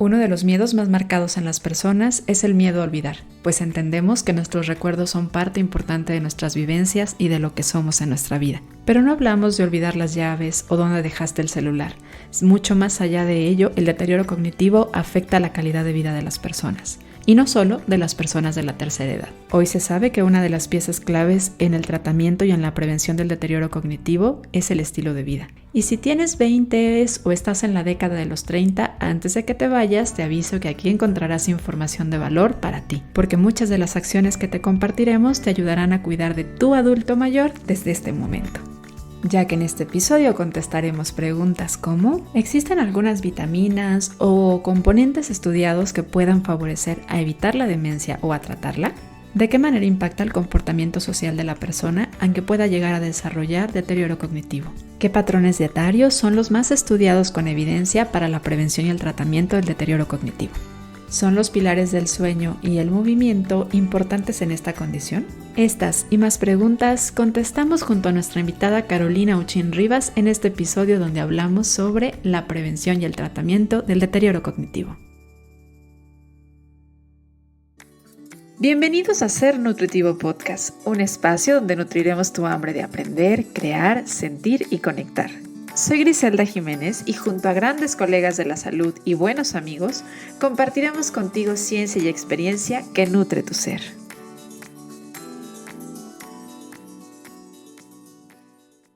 Uno de los miedos más marcados en las personas es el miedo a olvidar, pues entendemos que nuestros recuerdos son parte importante de nuestras vivencias y de lo que somos en nuestra vida. Pero no hablamos de olvidar las llaves o dónde dejaste el celular. Mucho más allá de ello, el deterioro cognitivo afecta la calidad de vida de las personas. Y no solo de las personas de la tercera edad. Hoy se sabe que una de las piezas claves en el tratamiento y en la prevención del deterioro cognitivo es el estilo de vida. Y si tienes 20 o estás en la década de los 30, antes de que te vayas, te aviso que aquí encontrarás información de valor para ti, porque muchas de las acciones que te compartiremos te ayudarán a cuidar de tu adulto mayor desde este momento. Ya que en este episodio contestaremos preguntas como: ¿existen algunas vitaminas o componentes estudiados que puedan favorecer a evitar la demencia o a tratarla? ¿De qué manera impacta el comportamiento social de la persona aunque pueda llegar a desarrollar deterioro cognitivo? ¿Qué patrones dietarios son los más estudiados con evidencia para la prevención y el tratamiento del deterioro cognitivo? ¿Son los pilares del sueño y el movimiento importantes en esta condición? Estas y más preguntas contestamos junto a nuestra invitada Carolina Uchín Rivas en este episodio donde hablamos sobre la prevención y el tratamiento del deterioro cognitivo. Bienvenidos a Ser Nutritivo Podcast, un espacio donde nutriremos tu hambre de aprender, crear, sentir y conectar. Soy Griselda Jiménez y junto a grandes colegas de la salud y buenos amigos, compartiremos contigo ciencia y experiencia que nutre tu ser.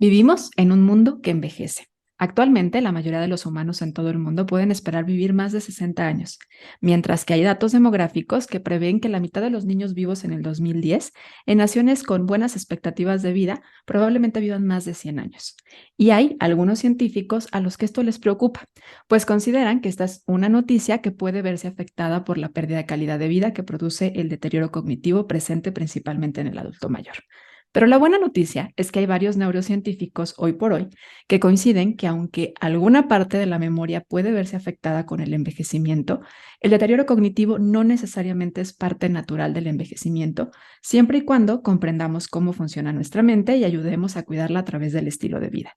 Vivimos en un mundo que envejece. Actualmente, la mayoría de los humanos en todo el mundo pueden esperar vivir más de 60 años, mientras que hay datos demográficos que prevén que la mitad de los niños vivos en el 2010, en naciones con buenas expectativas de vida, probablemente vivan más de 100 años. Y hay algunos científicos a los que esto les preocupa, pues consideran que esta es una noticia que puede verse afectada por la pérdida de calidad de vida que produce el deterioro cognitivo presente principalmente en el adulto mayor. Pero la buena noticia es que hay varios neurocientíficos hoy por hoy que coinciden que aunque alguna parte de la memoria puede verse afectada con el envejecimiento, el deterioro cognitivo no necesariamente es parte natural del envejecimiento, siempre y cuando comprendamos cómo funciona nuestra mente y ayudemos a cuidarla a través del estilo de vida.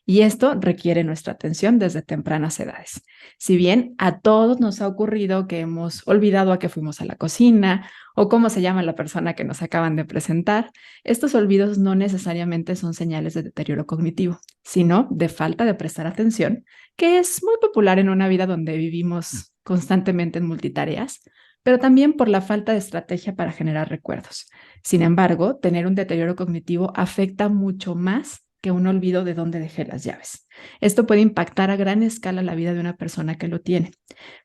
Y esto requiere nuestra atención desde tempranas edades. Si bien a todos nos ha ocurrido que hemos olvidado a qué fuimos a la cocina o cómo se llama la persona que nos acaban de presentar, estos olvidos no necesariamente son señales de deterioro cognitivo, sino de falta de prestar atención, que es muy popular en una vida donde vivimos constantemente en multitareas, pero también por la falta de estrategia para generar recuerdos. Sin embargo, tener un deterioro cognitivo afecta mucho más que un olvido de dónde dejé las llaves. Esto puede impactar a gran escala la vida de una persona que lo tiene.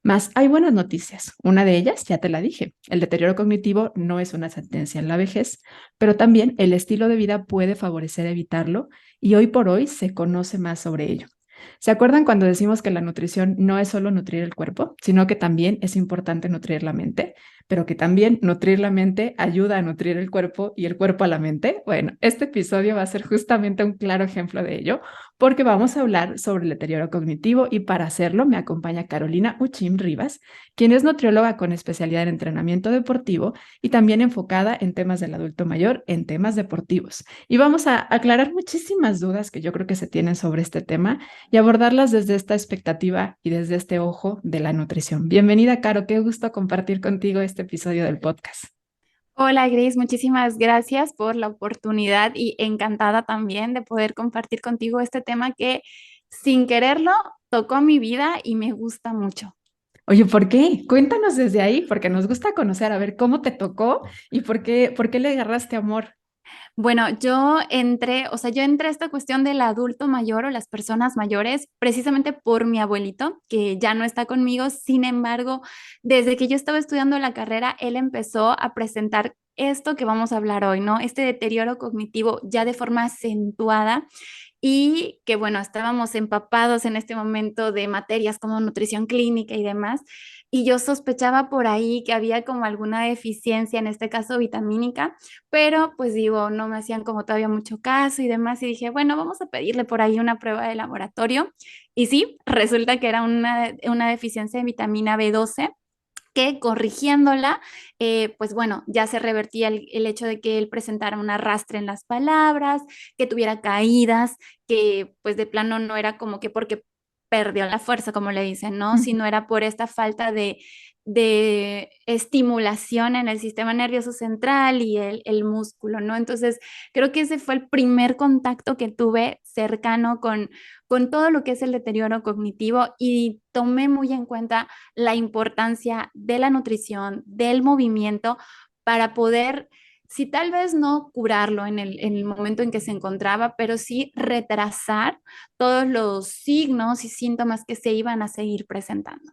Mas hay buenas noticias. Una de ellas, ya te la dije, el deterioro cognitivo no es una sentencia en la vejez, pero también el estilo de vida puede favorecer evitarlo y hoy por hoy se conoce más sobre ello. ¿Se acuerdan cuando decimos que la nutrición no es solo nutrir el cuerpo, sino que también es importante nutrir la mente, pero que también nutrir la mente ayuda a nutrir el cuerpo y el cuerpo a la mente? Bueno, este episodio va a ser justamente un claro ejemplo de ello, porque vamos a hablar sobre el deterioro cognitivo y para hacerlo me acompaña Carolina Uchim Rivas, quien es nutrióloga con especialidad en entrenamiento deportivo y también enfocada en temas del adulto mayor, en temas deportivos. Y vamos a aclarar muchísimas dudas que yo creo que se tienen sobre este tema y abordarlas desde esta expectativa y desde este ojo de la nutrición. Bienvenida, Caro, qué gusto compartir contigo este episodio del podcast. Hola, Grace, muchísimas gracias por la oportunidad y encantada también de poder compartir contigo este tema que sin quererlo tocó mi vida y me gusta mucho. Oye, ¿por qué? Cuéntanos desde ahí, porque nos gusta conocer, a ver cómo te tocó y por qué le agarraste amor. Bueno, yo entré a esta cuestión del adulto mayor o las personas mayores precisamente por mi abuelito, que ya no está conmigo. Sin embargo, desde que yo estaba estudiando la carrera, él empezó a presentar esto que vamos a hablar hoy, ¿no? Este deterioro cognitivo ya de forma acentuada y que bueno, estábamos empapados en este momento de materias como nutrición clínica y demás, y yo sospechaba por ahí que había como alguna deficiencia, en este caso vitamínica, pero pues digo, no me hacían como todavía mucho caso y demás, y dije, bueno, vamos a pedirle por ahí una prueba de laboratorio, y sí, resulta que era una deficiencia de vitamina B12 que corrigiéndola, pues bueno, ya se revertía el hecho de que él presentara un arrastre en las palabras, que tuviera caídas, que pues de plano no era como que porque perdió la fuerza, como le dicen, ¿no? Ujú. Si no era por esta falta de estimulación en el sistema nervioso central y el músculo, ¿no? Entonces, creo que ese fue el primer contacto que tuve cercano con todo lo que es el deterioro cognitivo y tomé muy en cuenta la importancia de la nutrición, del movimiento, para poder, si tal vez no curarlo en el momento en que se encontraba, pero sí retrasar todos los signos y síntomas que se iban a seguir presentando.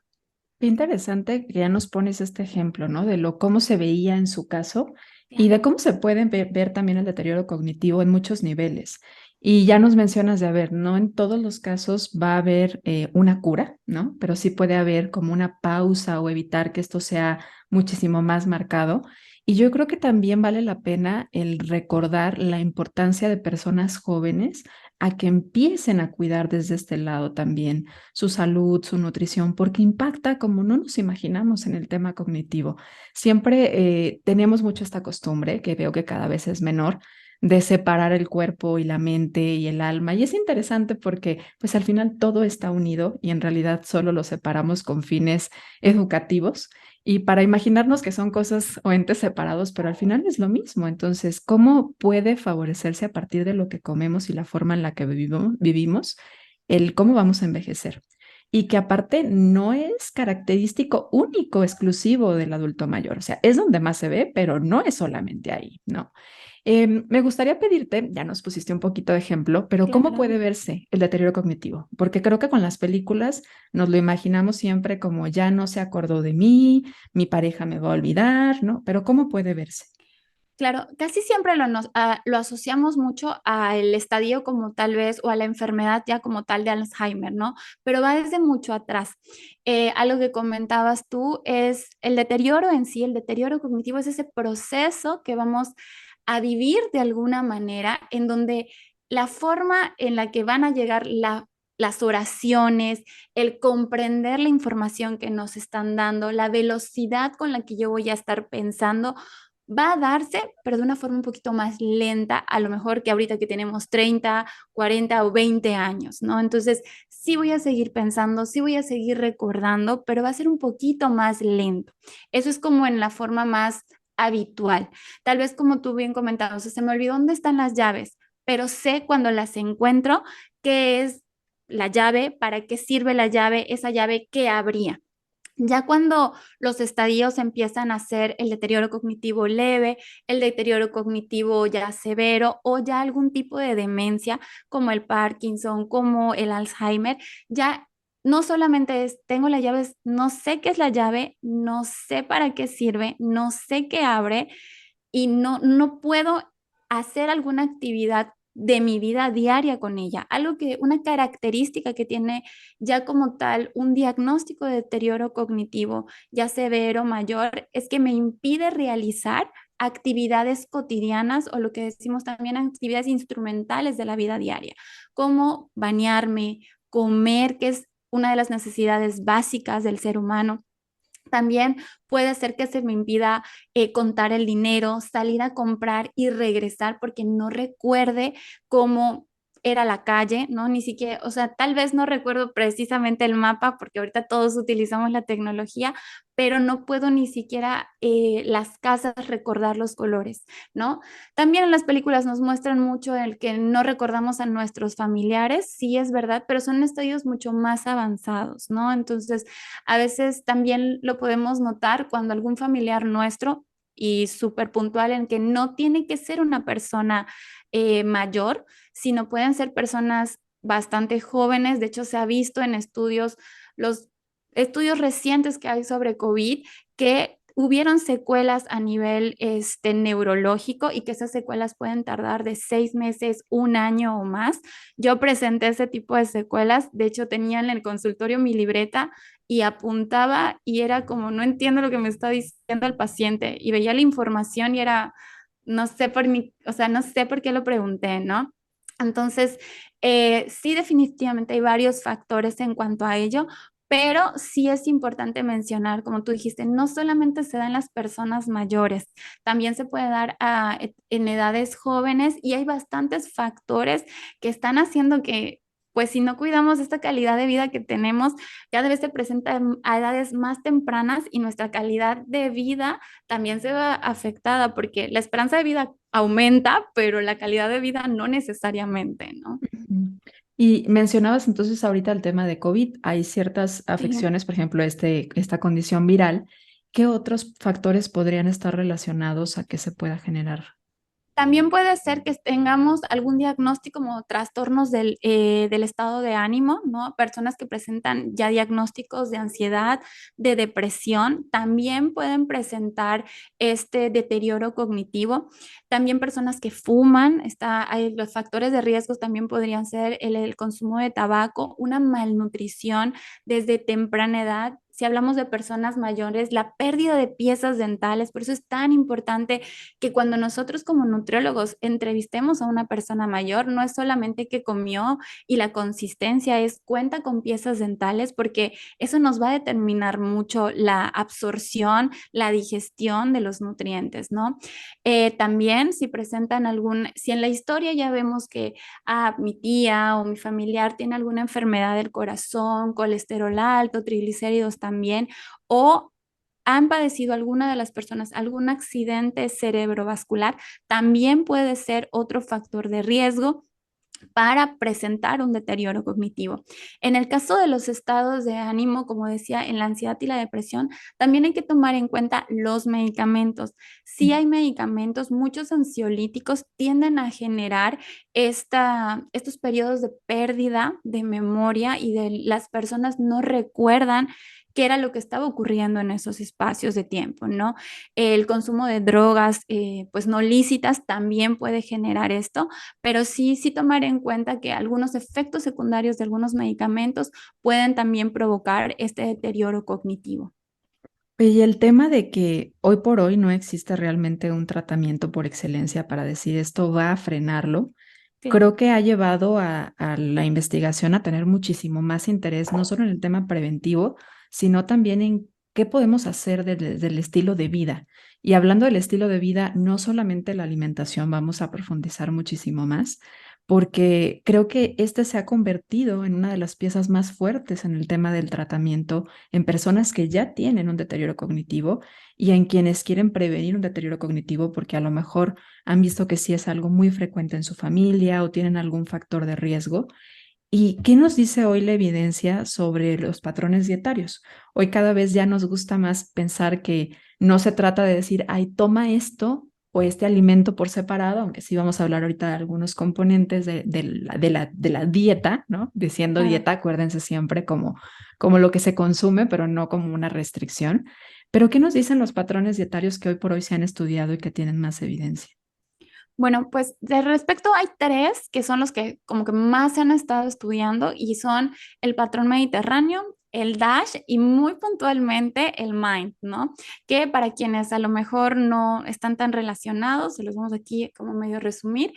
Qué interesante que ya nos pones este ejemplo, ¿no? De lo cómo se veía en su caso y de Claro. cómo se puede ver también el deterioro cognitivo en muchos niveles. Y ya nos mencionas de, a ver, no en todos los casos va a haber una cura, ¿no? Pero sí puede haber como una pausa o evitar que esto sea muchísimo más marcado. Y yo creo que también vale la pena el recordar la importancia de personas jóvenes a que empiecen a cuidar desde este lado también su salud, su nutrición, porque impacta como no nos imaginamos en el tema cognitivo. Siempre tenemos mucho esta costumbre, que veo que cada vez es menor, de separar el cuerpo y la mente y el alma. Y es interesante porque pues al final todo está unido y en realidad solo lo separamos con fines educativos y para imaginarnos que son cosas o entes separados, pero al final es lo mismo. Entonces, ¿cómo puede favorecerse a partir de lo que comemos y la forma en la que vivimos el cómo vamos a envejecer? Y que aparte no es característico único, exclusivo del adulto mayor. O sea, es donde más se ve, pero no es solamente ahí, ¿no? Me gustaría pedirte, ya nos pusiste un poquito de ejemplo, pero ¿cómo Claro. puede verse el deterioro cognitivo? Porque creo que con las películas nos lo imaginamos siempre como ya no se acordó de mí, mi pareja me va a olvidar, ¿no? Pero ¿cómo puede verse? Claro, casi siempre lo asociamos mucho al estadio como tal vez o a la enfermedad ya como tal de Alzheimer, ¿no? Pero va desde mucho atrás. Algo que comentabas tú es el deterioro en sí, el deterioro cognitivo es ese proceso que vamos a vivir de alguna manera en donde la forma en la que van a llegar las oraciones, el comprender la información que nos están dando, la velocidad con la que yo voy a estar pensando va a darse, pero de una forma un poquito más lenta, a lo mejor que ahorita que tenemos 30, 40 o 20 años, ¿no? Entonces, sí voy a seguir pensando, sí voy a seguir recordando, pero va a ser un poquito más lento. Eso es como en la forma más habitual. Tal vez como tú bien comentabas, o sea, se me olvidó dónde están las llaves, pero sé cuando las encuentro qué es la llave, para qué sirve la llave, esa llave que abría. Ya cuando los estadios empiezan a ser el deterioro cognitivo leve, el deterioro cognitivo ya severo o ya algún tipo de demencia como el Parkinson, como el Alzheimer, ya no solamente es, tengo la llave, no sé qué es la llave, no sé para qué sirve, no sé qué abre y no puedo hacer alguna actividad de mi vida diaria con ella. Algo que, una característica que tiene ya como tal un diagnóstico de deterioro cognitivo, ya severo, mayor, es que me impide realizar actividades cotidianas o lo que decimos también actividades instrumentales de la vida diaria, como bañarme, comer, que es una de las necesidades básicas del ser humano. También puede ser que se me impida contar el dinero, salir a comprar y regresar porque no recuerde cómo era la calle, ¿no? Ni siquiera, o sea, tal vez no recuerdo precisamente el mapa porque ahorita todos utilizamos la tecnología, pero no puedo ni siquiera las casas recordar los colores, ¿no? También en las películas nos muestran mucho el que no recordamos a nuestros familiares, sí es verdad, pero son estadios mucho más avanzados, ¿no? Entonces, a veces también lo podemos notar cuando algún familiar nuestro, y súper puntual en que no tiene que ser una persona mayor, sino pueden ser personas bastante jóvenes. De hecho, se ha visto en estudios, los estudios recientes que hay sobre COVID, que hubieron secuelas a nivel neurológico y que esas secuelas pueden tardar de 6 meses, un año o más. Yo presenté ese tipo de secuelas, de hecho tenía en el consultorio mi libreta y apuntaba y era como, no entiendo lo que me está diciendo el paciente y veía la información y era, no sé por mi, o sea, no sé por qué lo pregunté, ¿no? Entonces, sí, definitivamente hay varios factores en cuanto a ello, pero sí es importante mencionar, como tú dijiste, no solamente se da en las personas mayores, también se puede dar en edades jóvenes y hay bastantes factores que están haciendo que pues si no cuidamos esta calidad de vida que tenemos, cada vez se presenta a edades más tempranas y nuestra calidad de vida también se ve afectada porque la esperanza de vida aumenta, pero la calidad de vida no necesariamente, ¿no? Ujú. Y mencionabas entonces ahorita el tema de COVID. Hay ciertas Sí. afecciones, por ejemplo, esta condición viral. ¿Qué otros factores podrían estar relacionados a que se pueda generar? También puede ser que tengamos algún diagnóstico como trastornos del estado de ánimo, ¿no? Personas que presentan ya diagnósticos de ansiedad, de depresión, también pueden presentar este deterioro cognitivo. También personas que fuman, los factores de riesgo también podrían ser el consumo de tabaco, una malnutrición desde temprana edad. Si hablamos de personas mayores, la pérdida de piezas dentales, por eso es tan importante que cuando nosotros como nutriólogos entrevistemos a una persona mayor, no es solamente que comió y la consistencia es cuenta con piezas dentales, porque eso nos va a determinar mucho la absorción, la digestión de los nutrientes, ¿no? También si presentan si en la historia ya vemos que mi tía o mi familiar tiene alguna enfermedad del corazón, colesterol alto, triglicéridos también, o han padecido alguna de las personas algún accidente cerebrovascular, también puede ser otro factor de riesgo para presentar un deterioro cognitivo. En el caso de los estados de ánimo, como decía, en la ansiedad y la depresión, también hay que tomar en cuenta los medicamentos. Si hay medicamentos, muchos ansiolíticos tienden a generar estos periodos de pérdida de memoria y de las personas no recuerdan qué era lo que estaba ocurriendo en esos espacios de tiempo, ¿no? El consumo de drogas, pues no lícitas, también puede generar esto, pero sí tomar en cuenta que algunos efectos secundarios de algunos medicamentos pueden también provocar este deterioro cognitivo. Y el tema de que hoy por hoy no existe realmente un tratamiento por excelencia para decir esto va a frenarlo, Sí. creo que ha llevado a la investigación a tener muchísimo más interés, no solo en el tema preventivo, sino también en qué podemos hacer del estilo de vida. Y hablando del estilo de vida, no solamente la alimentación, vamos a profundizar muchísimo más, porque creo que este se ha convertido en una de las piezas más fuertes en el tema del tratamiento en personas que ya tienen un deterioro cognitivo y en quienes quieren prevenir un deterioro cognitivo porque a lo mejor han visto que sí es algo muy frecuente en su familia o tienen algún factor de riesgo. ¿Y qué nos dice hoy la evidencia sobre los patrones dietarios? Hoy cada vez ya nos gusta más pensar que no se trata de decir, ay, toma esto o este alimento por separado, aunque sí vamos a hablar ahorita de algunos componentes de la dieta, ¿no? Diciendo Claro. dieta, acuérdense siempre como lo que se consume, pero no como una restricción. Pero ¿qué nos dicen los patrones dietarios que hoy por hoy se han estudiado y que tienen más evidencia? Bueno, pues de respecto hay tres que son los que como que más se han estado estudiando y son el patrón mediterráneo, el DASH y muy puntualmente el MIND, ¿no? Que para quienes a lo mejor no están tan relacionados, se los vamos aquí como medio resumir.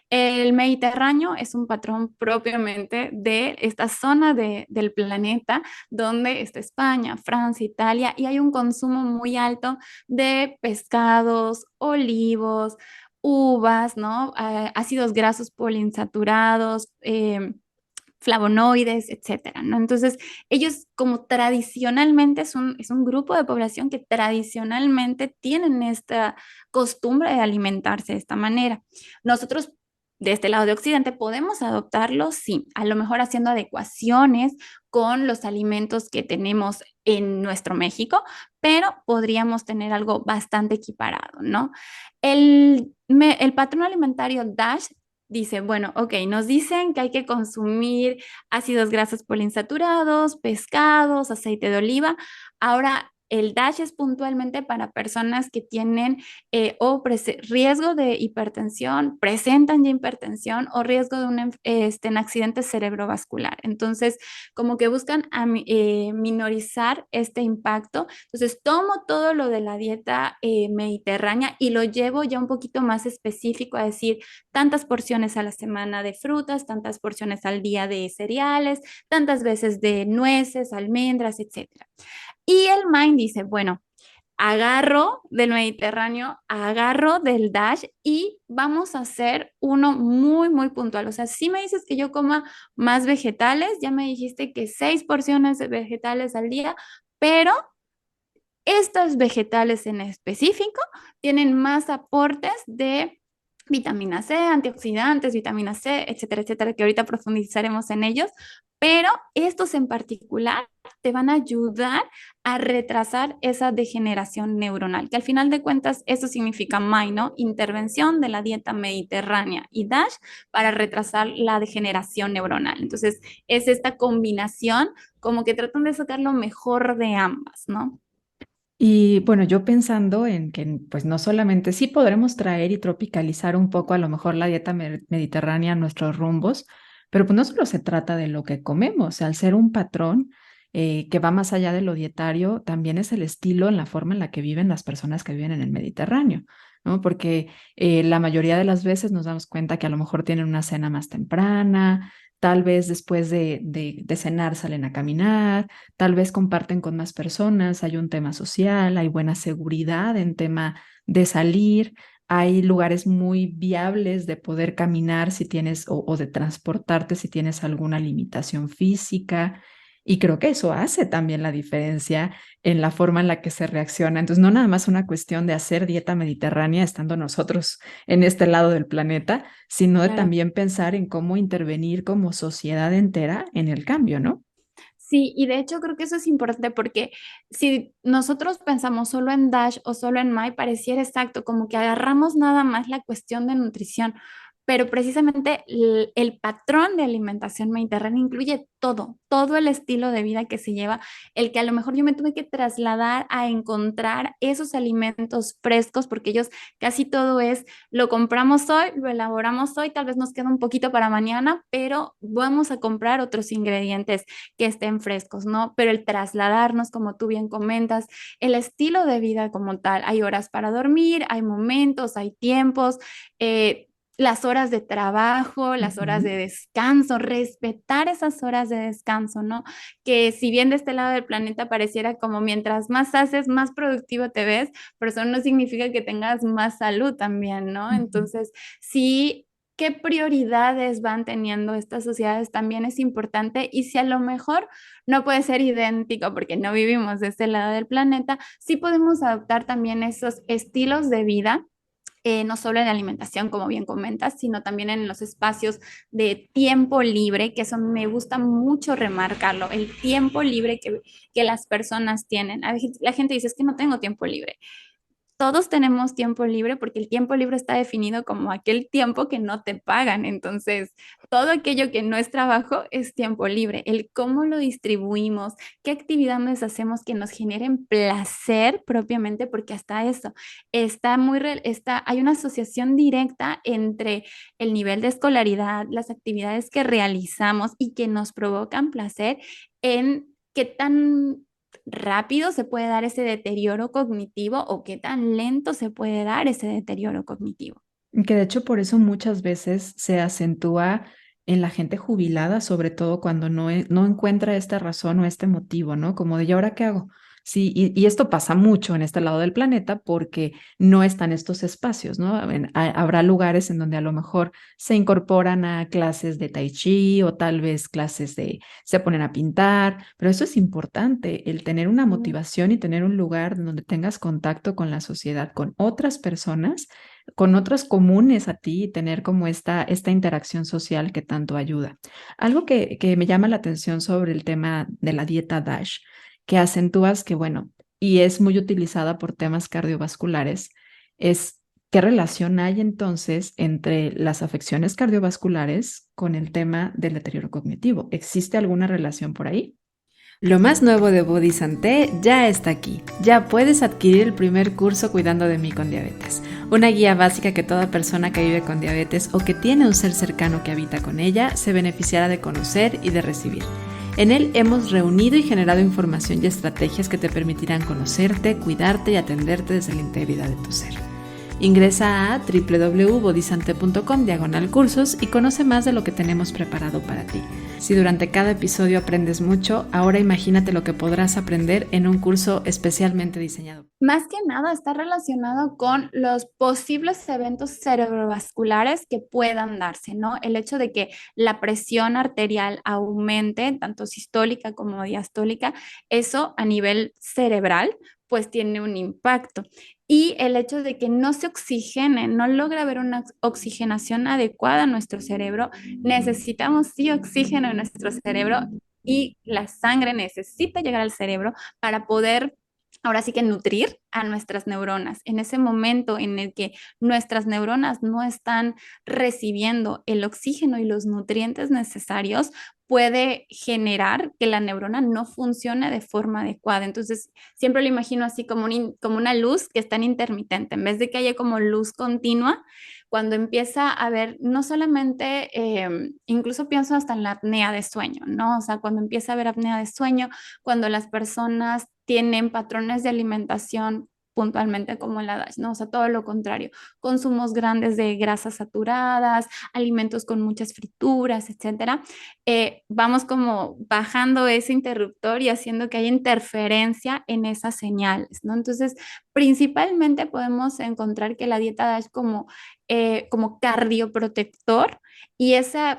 El Mediterráneo es un patrón propiamente de esta zona del planeta donde está España, Francia, Italia y hay un consumo muy alto de pescados, olivos, uvas, ¿no? Ácidos grasos poliinsaturados, flavonoides, etcétera, ¿no? Entonces, ellos como tradicionalmente es un grupo de población que tradicionalmente tienen esta costumbre de alimentarse de esta manera. Nosotros, de este lado de Occidente, podemos adoptarlo, sí, a lo mejor haciendo adecuaciones con los alimentos que tenemos en nuestro México, pero podríamos tener algo bastante equiparado, ¿no? El patrón alimentario DASH dice, bueno, ok, nos dicen que hay que consumir ácidos grasos poliinsaturados, pescados, aceite de oliva. Ahora, el DASH es puntualmente para personas que tienen riesgo de hipertensión, presentan ya hipertensión o riesgo de un accidente cerebrovascular. Entonces, como que buscan minorizar este impacto. Entonces, tomo todo lo de la dieta mediterránea y lo llevo ya un poquito más específico a decir, tantas porciones a la semana de frutas, tantas porciones al día de cereales, tantas veces de nueces, almendras, etcétera. Y el MIND dice, bueno, agarro del Mediterráneo, agarro del Dash y vamos a hacer uno muy, muy puntual. O sea, si me dices que yo coma más vegetales, ya me dijiste que 6 porciones de vegetales al día, pero estos vegetales en específico tienen más aportes de vitamina C, antioxidantes, vitamina C, etcétera, etcétera, que ahorita profundizaremos en ellos, pero estos en particular te van a ayudar a retrasar esa degeneración neuronal, que al final de cuentas eso significa MAI, ¿no? Intervención de la dieta mediterránea y DASH para retrasar la degeneración neuronal. Entonces, es esta combinación como que tratan de sacar lo mejor de ambas, ¿no? Y bueno, yo pensando en que pues no solamente sí podremos traer y tropicalizar un poco a lo mejor la dieta mediterránea a nuestros rumbos, pero pues no solo se trata de lo que comemos, al ser un patrón que va más allá de lo dietario, también es el estilo en la forma en la que viven las personas que viven en el Mediterráneo, ¿no? Porque la mayoría de las veces nos damos cuenta que a lo mejor tienen una cena más temprana, tal vez después de cenar salen a caminar, tal vez comparten con más personas, hay un tema social, hay buena seguridad en tema de salir, hay lugares muy viables de poder caminar si tienes o de transportarte si tienes alguna limitación física. Y creo que eso hace también la diferencia en la forma en la que se reacciona. Entonces, no nada más una cuestión de hacer dieta mediterránea estando nosotros en este lado del planeta, sino de Claro. también pensar en cómo intervenir como sociedad entera en el cambio, ¿no? Sí, y de hecho creo que eso es importante porque si nosotros pensamos solo en Dash o solo en My, pareciera exacto, como que agarramos nada más la cuestión de nutrición, pero precisamente el patrón de alimentación mediterránea incluye todo, todo el estilo de vida que se lleva, el que a lo mejor yo me tuve que trasladar a encontrar esos alimentos frescos, porque ellos casi todo es, lo compramos hoy, lo elaboramos hoy, tal vez nos queda un poquito para mañana, pero vamos a comprar otros ingredientes que estén frescos, ¿no? Pero el trasladarnos, como tú bien comentas, el estilo de vida como tal, hay horas para dormir, hay momentos, hay tiempos, las horas de trabajo, las horas Ujú. de descanso, respetar esas horas de descanso, ¿no? Que si bien de este lado del planeta pareciera como mientras más haces, más productivo te ves, pero eso no significa que tengas más salud también, ¿no? Ujú. Entonces, sí, qué prioridades van teniendo estas sociedades también es importante y si a lo mejor no puede ser idéntico porque no vivimos de este lado del planeta, sí podemos adoptar también esos estilos de vida. No solo en la alimentación, como bien comentas, sino también en los espacios de tiempo libre, que eso me gusta mucho remarcarlo, el tiempo libre que las personas tienen. La gente dice, es que no tengo tiempo libre. Todos tenemos tiempo libre porque el tiempo libre está definido como aquel tiempo que no te pagan. Entonces, todo aquello que no es trabajo es tiempo libre. El cómo lo distribuimos, qué actividades hacemos que nos generen placer propiamente, porque hasta eso hay una asociación directa entre el nivel de escolaridad, las actividades que realizamos y que nos provocan placer en qué tan rápido se puede dar ese deterioro cognitivo o qué tan lento se puede dar ese deterioro cognitivo. Que de hecho por eso muchas veces se acentúa en la gente jubilada, sobre todo cuando no encuentra esta razón o este motivo, ¿no? Como de, ¿y ahora qué hago? Sí, y esto pasa mucho en este lado del planeta porque no están estos espacios, ¿no? Habrá lugares en donde a lo mejor se incorporan a clases de tai chi o tal vez se ponen a pintar, pero eso es importante, el tener una Mm. motivación y tener un lugar donde tengas contacto con la sociedad, con otras personas con otros comunes a ti y tener como esta interacción social que tanto ayuda. Algo que me llama la atención sobre el tema de la dieta DASH, que acentúas que, bueno, y es muy utilizada por temas cardiovasculares, es qué relación hay entonces entre las afecciones cardiovasculares con el tema del deterioro cognitivo. ¿Existe alguna relación por ahí? Lo más nuevo de Body Santé ya está aquí. Ya puedes adquirir el primer curso Cuidando de mí con diabetes, una guía básica que toda persona que vive con diabetes o que tiene un ser cercano que habita con ella se beneficiará de conocer y de recibir. En él hemos reunido y generado información y estrategias que te permitirán conocerte, cuidarte y atenderte desde la integridad de tu ser. Ingresa a www.bodhisante.com/cursos y conoce más de lo que tenemos preparado para ti. Si durante cada episodio aprendes mucho, ahora imagínate lo que podrás aprender en un curso especialmente diseñado. Más que nada está relacionado con los posibles eventos cerebrovasculares que puedan darse, ¿no? El hecho de que la presión arterial aumente, tanto sistólica como diastólica, eso a nivel cerebral, pues tiene un impacto. Y el hecho de que no se oxigene, no logra haber una oxigenación adecuada a nuestro cerebro, necesitamos sí oxígeno en nuestro cerebro y la sangre necesita llegar al cerebro para poder ahora sí que nutrir a nuestras neuronas. En ese momento en el que nuestras neuronas no están recibiendo el oxígeno y los nutrientes necesarios, puede generar que la neurona no funcione de forma adecuada. Entonces, siempre lo imagino así como una luz que es tan intermitente. En vez de que haya como luz continua, cuando empieza a haber, no solamente, incluso pienso hasta en la apnea de sueño, ¿no? O sea, cuando empieza a haber apnea de sueño, cuando las personas tienen patrones de alimentación puntualmente como en la DASH, ¿no? O sea, todo lo contrario, consumos grandes de grasas saturadas, alimentos con muchas frituras, etcétera, vamos como bajando ese interruptor y haciendo que haya interferencia en esas señales, ¿no? Entonces, principalmente podemos encontrar que la dieta DASH como cardioprotector y ese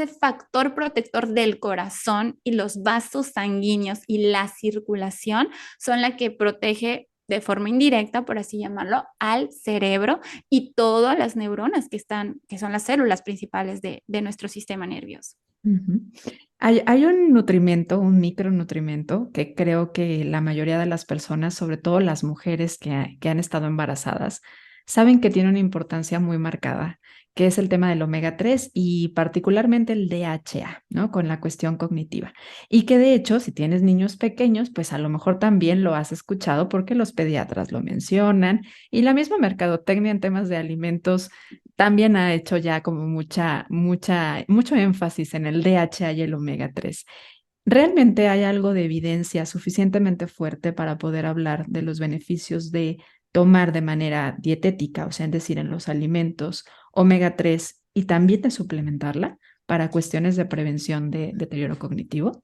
factor protector del corazón y los vasos sanguíneos y la circulación son la que protege de forma indirecta, por así llamarlo, al cerebro y todas las neuronas que son las células principales de nuestro sistema nervioso. Uh-huh. Hay un nutrimento, un micronutrimento, que creo que la mayoría de las personas, sobre todo las mujeres que han estado embarazadas, saben que tiene una importancia muy marcada, que es el tema del omega 3 y particularmente el DHA, ¿no? Con la cuestión cognitiva. Y que de hecho, si tienes niños pequeños, pues a lo mejor también lo has escuchado porque los pediatras lo mencionan y la misma mercadotecnia en temas de alimentos también ha hecho ya como mucho énfasis en el DHA y el omega 3. ¿Realmente hay algo de evidencia suficientemente fuerte para poder hablar de los beneficios de tomar de manera dietética, o sea, es decir, en los alimentos omega 3 y también de suplementarla para cuestiones de prevención de deterioro cognitivo?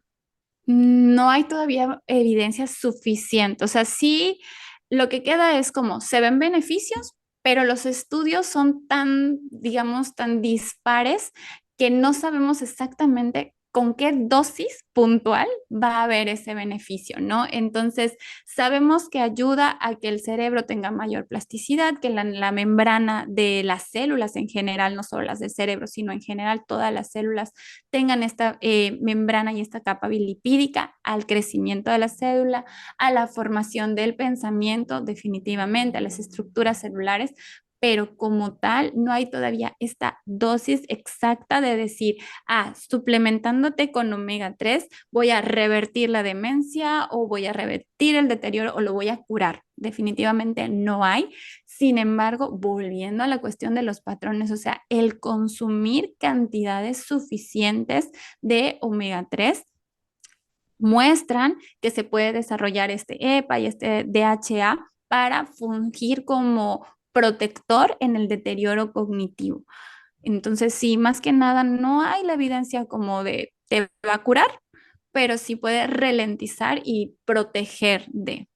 No hay todavía evidencia suficiente. O sea, sí, lo que queda es como se ven beneficios, pero los estudios son tan, digamos, tan dispares que no sabemos exactamente con qué dosis puntual va a haber ese beneficio, ¿no? Entonces, sabemos que ayuda a que el cerebro tenga mayor plasticidad, que la membrana de las células en general, no solo las del cerebro, sino en general todas las células tengan esta membrana y esta capa bilipídica al crecimiento de la célula, a la formación del pensamiento, definitivamente, a las estructuras celulares, pero como tal no hay todavía esta dosis exacta de decir, suplementándote con omega 3 voy a revertir la demencia o voy a revertir el deterioro o lo voy a curar. Definitivamente no hay. Sin embargo, volviendo a la cuestión de los patrones, o sea, el consumir cantidades suficientes de omega 3 muestran que se puede desarrollar este EPA y este DHA para fungir como protector en el deterioro cognitivo. Entonces, sí, más que nada, no hay la evidencia como de te va a curar, pero sí puede ralentizar y proteger de.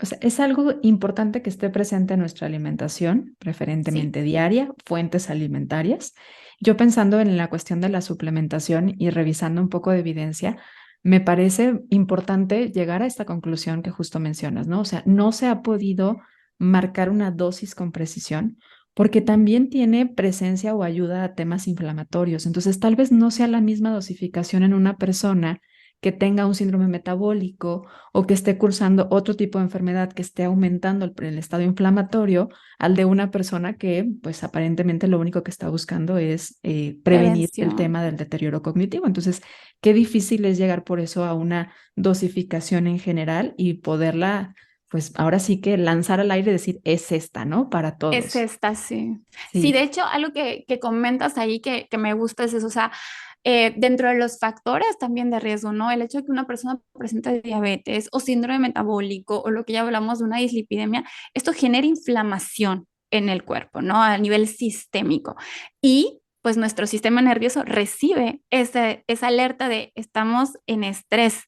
O sea, es algo importante que esté presente en nuestra alimentación, Sí. preferentemente diaria, fuentes alimentarias. Yo pensando en la cuestión de la suplementación y revisando un poco de evidencia, me parece importante llegar a esta conclusión que justo mencionas, ¿no? O sea, no se ha podido marcar una dosis con precisión porque también tiene presencia o ayuda a temas inflamatorios. Entonces, tal vez no sea la misma dosificación en una persona que tenga un síndrome metabólico o que esté cursando otro tipo de enfermedad que esté aumentando el estado inflamatorio al de una persona que, pues aparentemente lo único que está buscando es prevenir el Prevención. tema del deterioro cognitivo. Entonces, qué difícil es llegar por eso a una dosificación en general y poderla, pues ahora sí que lanzar al aire y decir, es esta, ¿no? Para Es todos. esta, sí. Sí, de Sí. hecho, algo que comentas ahí que me gusta es eso, o sea, dentro de los factores también de riesgo, ¿no? El hecho de que una persona presente diabetes o síndrome metabólico o lo que ya hablamos de una dislipidemia, esto genera inflamación. en el cuerpo, ¿no? A nivel sistémico. Y pues nuestro sistema nervioso recibe esa alerta de estamos en estrés.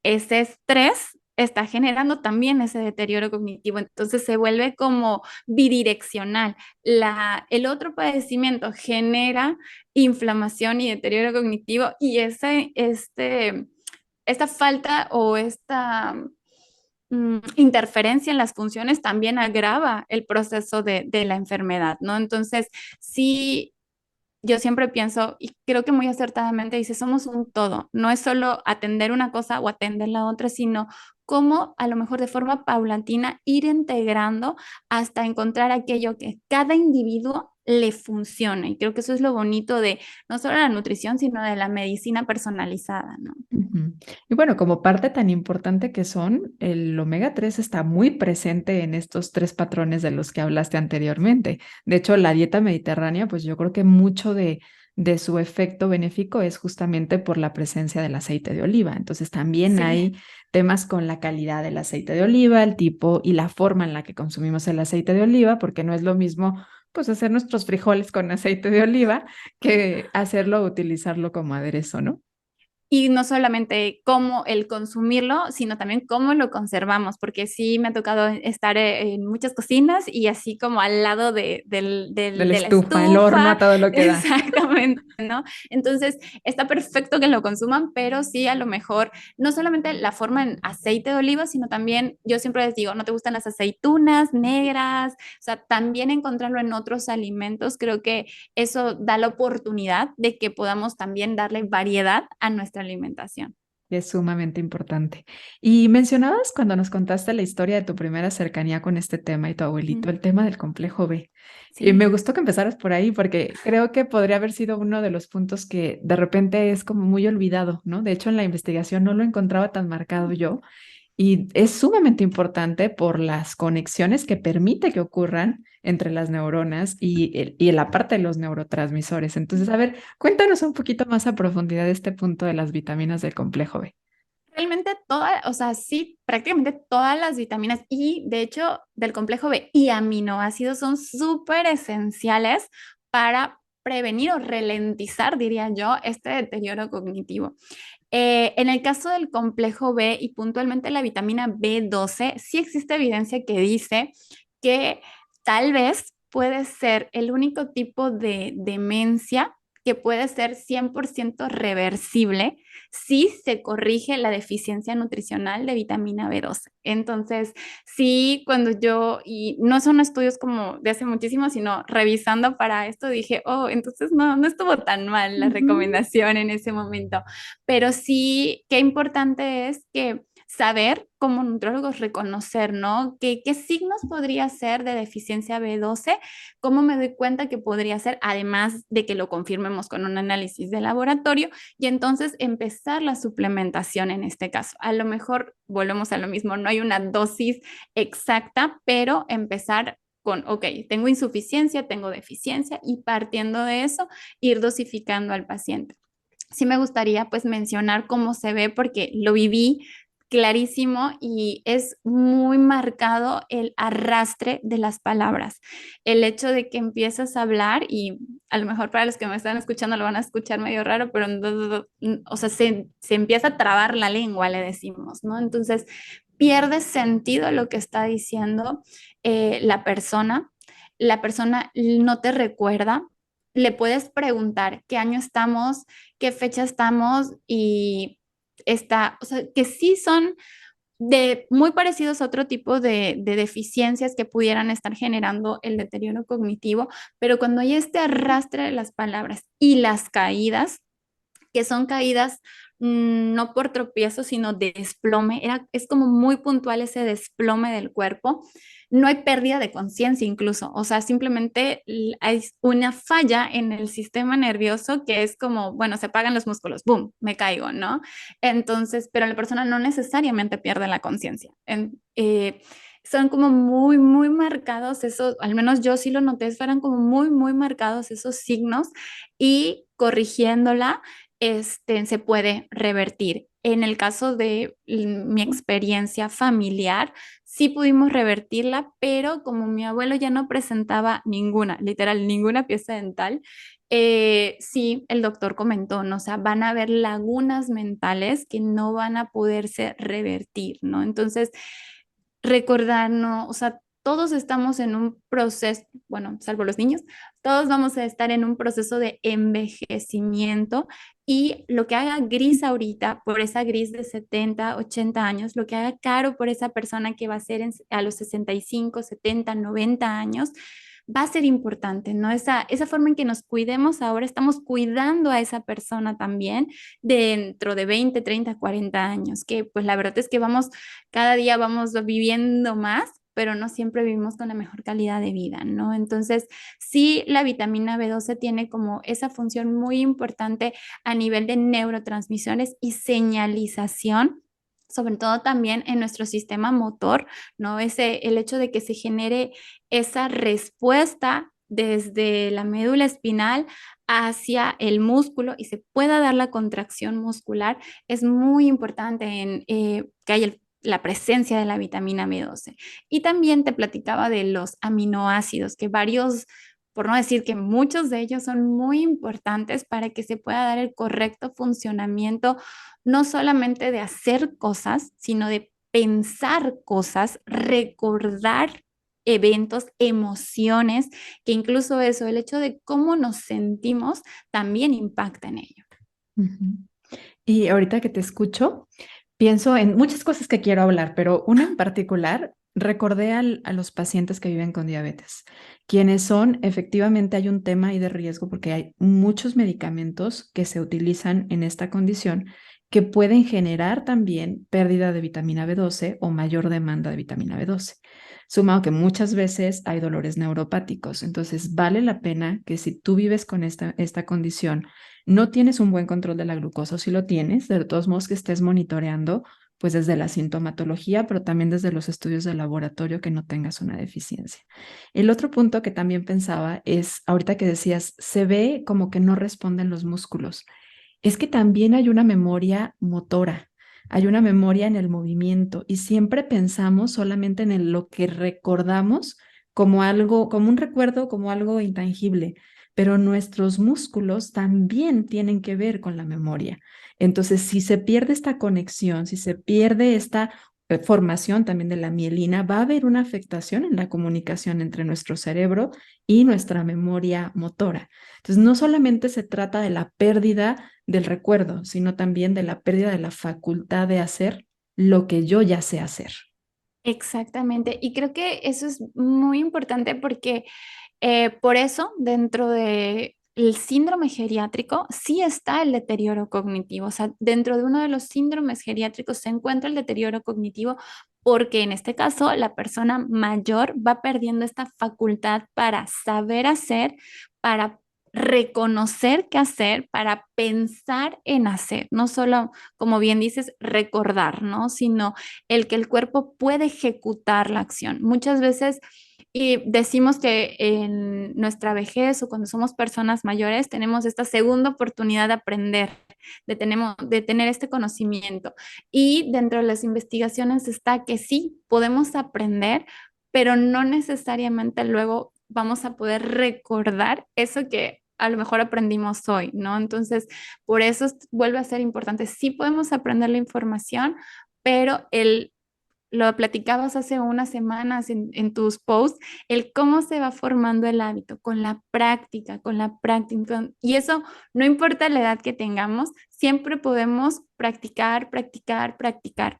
Ese estrés está generando también ese deterioro cognitivo, entonces se vuelve como bidireccional. El otro padecimiento genera inflamación y deterioro cognitivo y esta falta o esta interferencia en las funciones también agrava el proceso de la enfermedad, ¿no? Entonces, sí, yo siempre pienso, y creo que muy acertadamente dice, somos un todo, no es solo atender una cosa o atender la otra, sino cómo a lo mejor de forma paulatina ir integrando hasta encontrar aquello que cada individuo le funcione. Y creo que eso es lo bonito de no solo la nutrición, sino de la medicina personalizada, ¿no? Ujú. Y bueno, como parte tan importante que son, el omega 3 está muy presente en estos tres patrones de los que hablaste anteriormente. De hecho, la dieta mediterránea, pues yo creo que mucho de su efecto benéfico es justamente por la presencia del aceite de oliva. Entonces, también Sí. hay temas con la calidad del aceite de oliva, el tipo y la forma en la que consumimos el aceite de oliva, porque no es lo mismo, pues, hacer nuestros frijoles con aceite de oliva que hacerlo o utilizarlo como aderezo, ¿no? Y no solamente cómo el consumirlo, sino también cómo lo conservamos, porque sí me ha tocado estar en muchas cocinas y así como al lado De la de la estufa, el horno, a estufa, todo lo que da. exactamente, ¿no? Entonces, está perfecto que lo consuman, pero sí a lo mejor, no solamente la forma en aceite de oliva, sino también, yo siempre les digo, no te gustan las aceitunas negras, o sea, también encontrarlo en otros alimentos, creo que eso da la oportunidad de que podamos también darle variedad a nuestra alimentación. Es sumamente importante. Y mencionabas cuando nos contaste la historia de tu primera cercanía con este tema y tu abuelito, Mm, el tema del complejo B. Y me sí. gustó que empezaras por ahí porque creo que podría haber sido uno de los puntos que de repente es como muy olvidado, ¿no? De hecho, en la investigación no lo encontraba tan marcado yo. Y es sumamente importante por las conexiones que permite que ocurran entre las neuronas y la parte de los neurotransmisores. Entonces, a ver, cuéntanos un poquito más a profundidad de este punto de las vitaminas del complejo B. Realmente o sea, sí, prácticamente todas las vitaminas y de hecho del complejo B y aminoácidos son súper esenciales para prevenir o ralentizar, diría yo, este deterioro cognitivo. En el caso del complejo B y puntualmente la vitamina B12, sí existe evidencia que dice que tal vez puede ser el único tipo de demencia que puede ser 100% reversible si se corrige la deficiencia nutricional de vitamina B12. Entonces, sí, cuando y no son estudios como de hace muchísimo, sino revisando para esto, dije, oh, entonces no estuvo tan mal la Ujú. recomendación en ese momento. Pero sí, qué importante es que saber como nutrólogos reconocer, ¿no? ¿Qué signos podría ser de deficiencia B12? ¿Cómo me doy cuenta que podría ser? Además de que lo confirmemos con un análisis de laboratorio y entonces empezar la suplementación en este caso. A lo mejor volvemos a lo mismo, no hay una dosis exacta, pero empezar con, ok, tengo insuficiencia, tengo deficiencia y partiendo de eso, ir dosificando al paciente. Sí me gustaría pues mencionar cómo se ve porque lo viví clarísimo y es muy marcado el arrastre de las palabras. El hecho de que empiezas a hablar y a lo mejor para los que me están escuchando lo van a escuchar medio raro, pero o sea, se empieza a trabar la lengua, le decimos, ¿no? Entonces pierde sentido lo que está diciendo la persona no te recuerda, le puedes preguntar qué año estamos, qué fecha estamos y está, o sea, que sí son muy parecidos a otro tipo de deficiencias que pudieran estar generando el deterioro cognitivo, pero cuando hay este arrastre de las palabras y las caídas, que son caídas no por tropiezo, sino de desplome. Es como muy puntual ese desplome del cuerpo. No hay pérdida de conciencia incluso, o sea, simplemente hay una falla en el sistema nervioso que es como, bueno, se apagan los músculos, boom, me caigo, ¿no? Entonces, pero la persona no necesariamente pierde la conciencia. Son como muy marcados esos, al menos yo sí lo noté, fueron como muy marcados esos signos y corrigiéndola se puede revertir. en el caso de mi experiencia familiar, sí pudimos revertirla, pero como mi abuelo ya no presentaba ninguna, literal, ninguna pieza dental, sí, el doctor comentó, ¿no? O sea, van a haber lagunas mentales que no van a poderse revertir, ¿no? Entonces, recordar, ¿no? O sea, todos estamos en un proceso, bueno, salvo los niños, todos vamos a estar en un proceso de envejecimiento y lo que haga gris ahorita por esa gris de 70, 80 años, lo que haga caro por esa persona que va a ser a los 65, 70, 90 años, va a ser importante, ¿no? Esa forma en que nos cuidemos ahora, estamos cuidando a esa persona también dentro de 20, 30, 40 años, que pues la verdad es que cada día vamos viviendo más, pero no siempre vivimos con la mejor calidad de vida, ¿no? Entonces, sí, la vitamina B12 tiene como esa función muy importante a nivel de neurotransmisiones y señalización, sobre todo también en nuestro sistema motor, ¿no? El hecho de que se genere esa respuesta desde la médula espinal hacia el músculo y se pueda dar la contracción muscular es muy importante en que haya la presencia de la vitamina B12. Y también te platicaba de los aminoácidos, que varios, por no decir que muchos de ellos son muy importantes para que se pueda dar el correcto funcionamiento, no solamente de hacer cosas, sino de pensar cosas, recordar eventos, emociones, que incluso eso, el hecho de cómo nos sentimos, también impacta en ello. Ujú. Y ahorita que te escucho, pienso en muchas cosas que quiero hablar, pero una en particular, recordé a los pacientes que viven con diabetes, quienes son, efectivamente hay un tema ahí de riesgo porque hay muchos medicamentos que se utilizan en esta condición que pueden generar también pérdida de vitamina B12 o mayor demanda de vitamina B12. Sumado que muchas veces hay dolores neuropáticos, entonces vale la pena que si tú vives con esta condición, no tienes un buen control de la glucosa, o si lo tienes, de todos modos que estés monitoreando, pues desde la sintomatología, pero también desde los estudios de laboratorio que no tengas una deficiencia. El otro punto que también pensaba es, ahorita que decías, se ve como que no responden los músculos. Es que también hay una memoria motora, hay una memoria en el movimiento y siempre pensamos solamente en lo que recordamos como algo, como un recuerdo, como algo intangible, pero nuestros músculos también tienen que ver con la memoria. Entonces, si se pierde esta conexión, si se pierde esta formación también de la mielina, va a haber una afectación en la comunicación entre nuestro cerebro y nuestra memoria motora. Entonces, no solamente se trata de la pérdida del recuerdo, sino también de la pérdida de la facultad de hacer lo que yo ya sé hacer. Exactamente. Y creo que eso es muy importante porque por eso dentro de el síndrome geriátrico sí está el deterioro cognitivo. O sea, dentro de uno de los síndromes geriátricos se encuentra el deterioro cognitivo porque en este caso la persona mayor va perdiendo esta facultad para saber hacer, para reconocer qué hacer, para pensar en hacer, no solo, como bien dices, recordar, ¿no? Sino el que el cuerpo puede ejecutar la acción. Muchas veces y decimos que en nuestra vejez o cuando somos personas mayores tenemos esta segunda oportunidad de aprender, de tener este conocimiento. Y dentro de las investigaciones está que sí, podemos aprender, pero no necesariamente luego vamos a poder recordar eso que a lo mejor aprendimos hoy, ¿no? Entonces, por eso vuelve a ser importante. Sí podemos aprender la información, pero lo platicabas hace unas semanas en tus posts, el cómo se va formando el hábito con la práctica, con la práctica. Y eso no importa la edad que tengamos, siempre podemos practicar, practicar, practicar.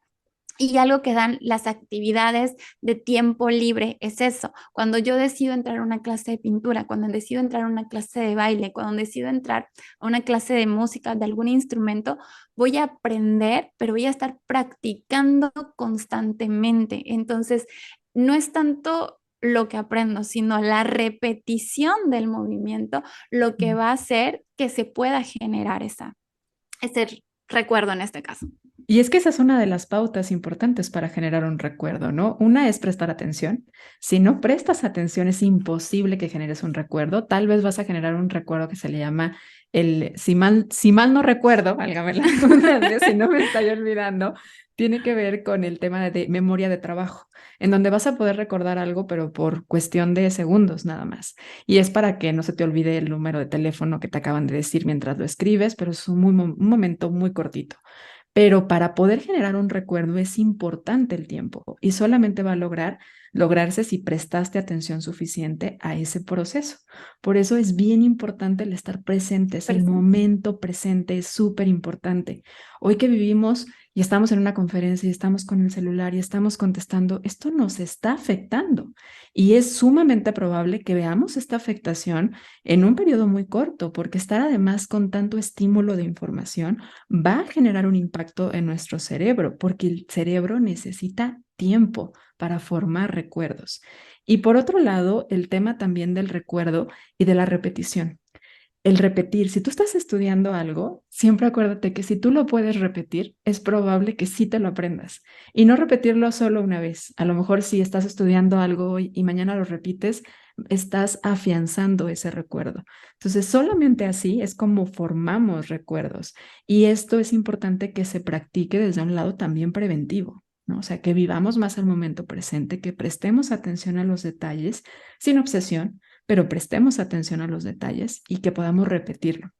Y algo que dan las actividades de tiempo libre es eso. Cuando yo decido entrar a una clase de pintura, cuando decido entrar a una clase de baile, cuando decido entrar a una clase de música, de algún instrumento, voy a aprender, pero voy a estar practicando constantemente. Entonces, no es tanto lo que aprendo, sino la repetición del movimiento, lo que va a hacer que se pueda generar ese recuerdo en este caso. Y es que esa es una de las pautas importantes para generar un recuerdo, ¿no? Una es prestar atención. Si no prestas atención, es imposible que generes un recuerdo. Tal vez vas a generar un recuerdo que se le llama si mal no recuerdo, válgame la redundancia, si no me estoy olvidando, tiene que ver con el tema de memoria de trabajo, en donde vas a poder recordar algo, pero por cuestión de segundos nada más. Y es para que no se te olvide el número de teléfono que te acaban de decir mientras lo escribes, pero es un momento muy cortito. Pero para poder generar un recuerdo es importante el tiempo y solamente va a lograrse si prestaste atención suficiente a ese proceso. Por eso es bien importante el estar presentes, el Presente. momento presente es súper importante. Hoy que vivimos y estamos en una conferencia y estamos con el celular y estamos contestando, esto nos está afectando y es sumamente probable que veamos esta afectación en un periodo muy corto, porque estar además con tanto estímulo de información va a generar un impacto en nuestro cerebro, porque el cerebro necesita tiempo para formar recuerdos. Y por otro lado, el tema también del recuerdo y de la repetición. El repetir, si tú estás estudiando algo, siempre acuérdate que si tú lo puedes repetir, es probable que sí te lo aprendas. Y no repetirlo solo una vez. A lo mejor si estás estudiando algo hoy y mañana lo repites, estás afianzando ese recuerdo. Entonces, solamente así es como formamos recuerdos. Y esto es importante que se practique desde un lado también preventivo, ¿no? O sea, que vivamos más el momento presente, que prestemos atención a los detalles sin obsesión, pero prestemos atención a los detalles y que podamos repetirlo.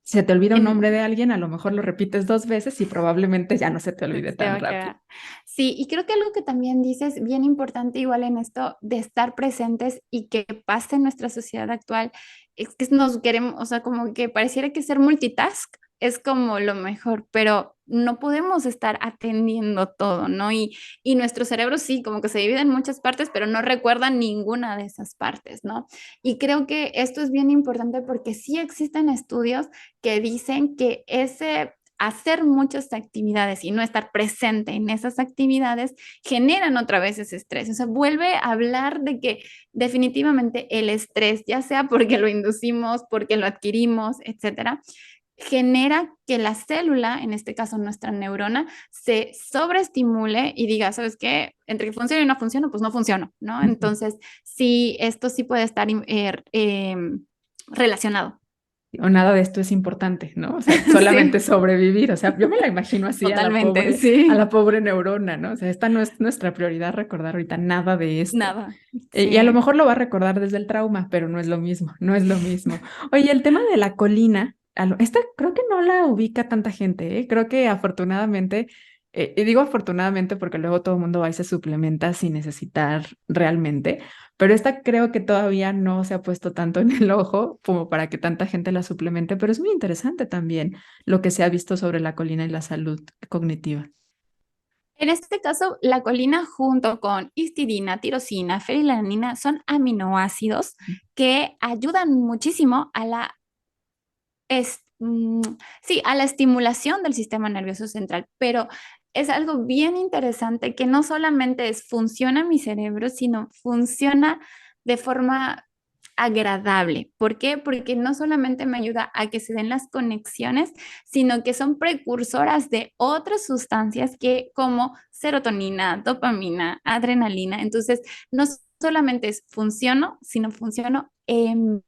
Si se te olvida un nombre de alguien, a lo mejor lo repites 2 veces y probablemente ya no se te olvide Se va tan a rápido. quedar. Sí, y creo que algo que también dices bien importante igual en esto de estar presentes y que pasa en nuestra sociedad actual es que nos queremos, o sea, como que pareciera que ser multitask es como lo mejor, pero no podemos estar atendiendo todo, ¿no? Y nuestro cerebro sí, como que se divide en muchas partes, pero no recuerda ninguna de esas partes, ¿no? Y creo que esto es bien importante porque sí existen estudios que dicen que ese hacer muchas actividades y no estar presente en esas actividades generan otra vez ese estrés. O sea, vuelve a hablar de que definitivamente el estrés, ya sea porque lo inducimos, porque lo adquirimos, etcétera, genera que la célula, en este caso nuestra neurona, se sobreestimule y diga, ¿sabes qué? Entre que funciona y no funciona, pues no funciona, ¿no? Entonces, sí, esto sí puede estar relacionado. O nada de esto es importante, ¿no? O sea, solamente Sí, sobrevivir. O sea, yo me la imagino así totalmente, a sí. la pobre neurona, ¿no? O sea, esta no es nuestra prioridad recordar ahorita nada de esto. Nada, Y a lo sí. mejor lo va a recordar desde el trauma, pero no es lo mismo, no es lo mismo. Oye, el tema de la colina, esta creo que no la ubica tanta gente, ¿eh? Creo que afortunadamente, y digo afortunadamente porque luego todo el mundo va y se suplementa sin necesitar realmente, pero esta creo que todavía no se ha puesto tanto en el ojo como para que tanta gente la suplemente, pero es muy interesante también lo que se ha visto sobre la colina y la salud cognitiva. En este caso, la colina junto con histidina, tirosina, fenilalanina son aminoácidos que ayudan muchísimo a es- mm, sí, a la estimulación del sistema nervioso central, pero es algo bien interesante que no solamente funciona mi cerebro, sino funciona de forma agradable. ¿Por qué? Porque no solamente me ayuda a que se den las conexiones, sino que son precursoras de otras sustancias que como serotonina, dopamina, adrenalina. Entonces, no solamente es funciono, sino funciono en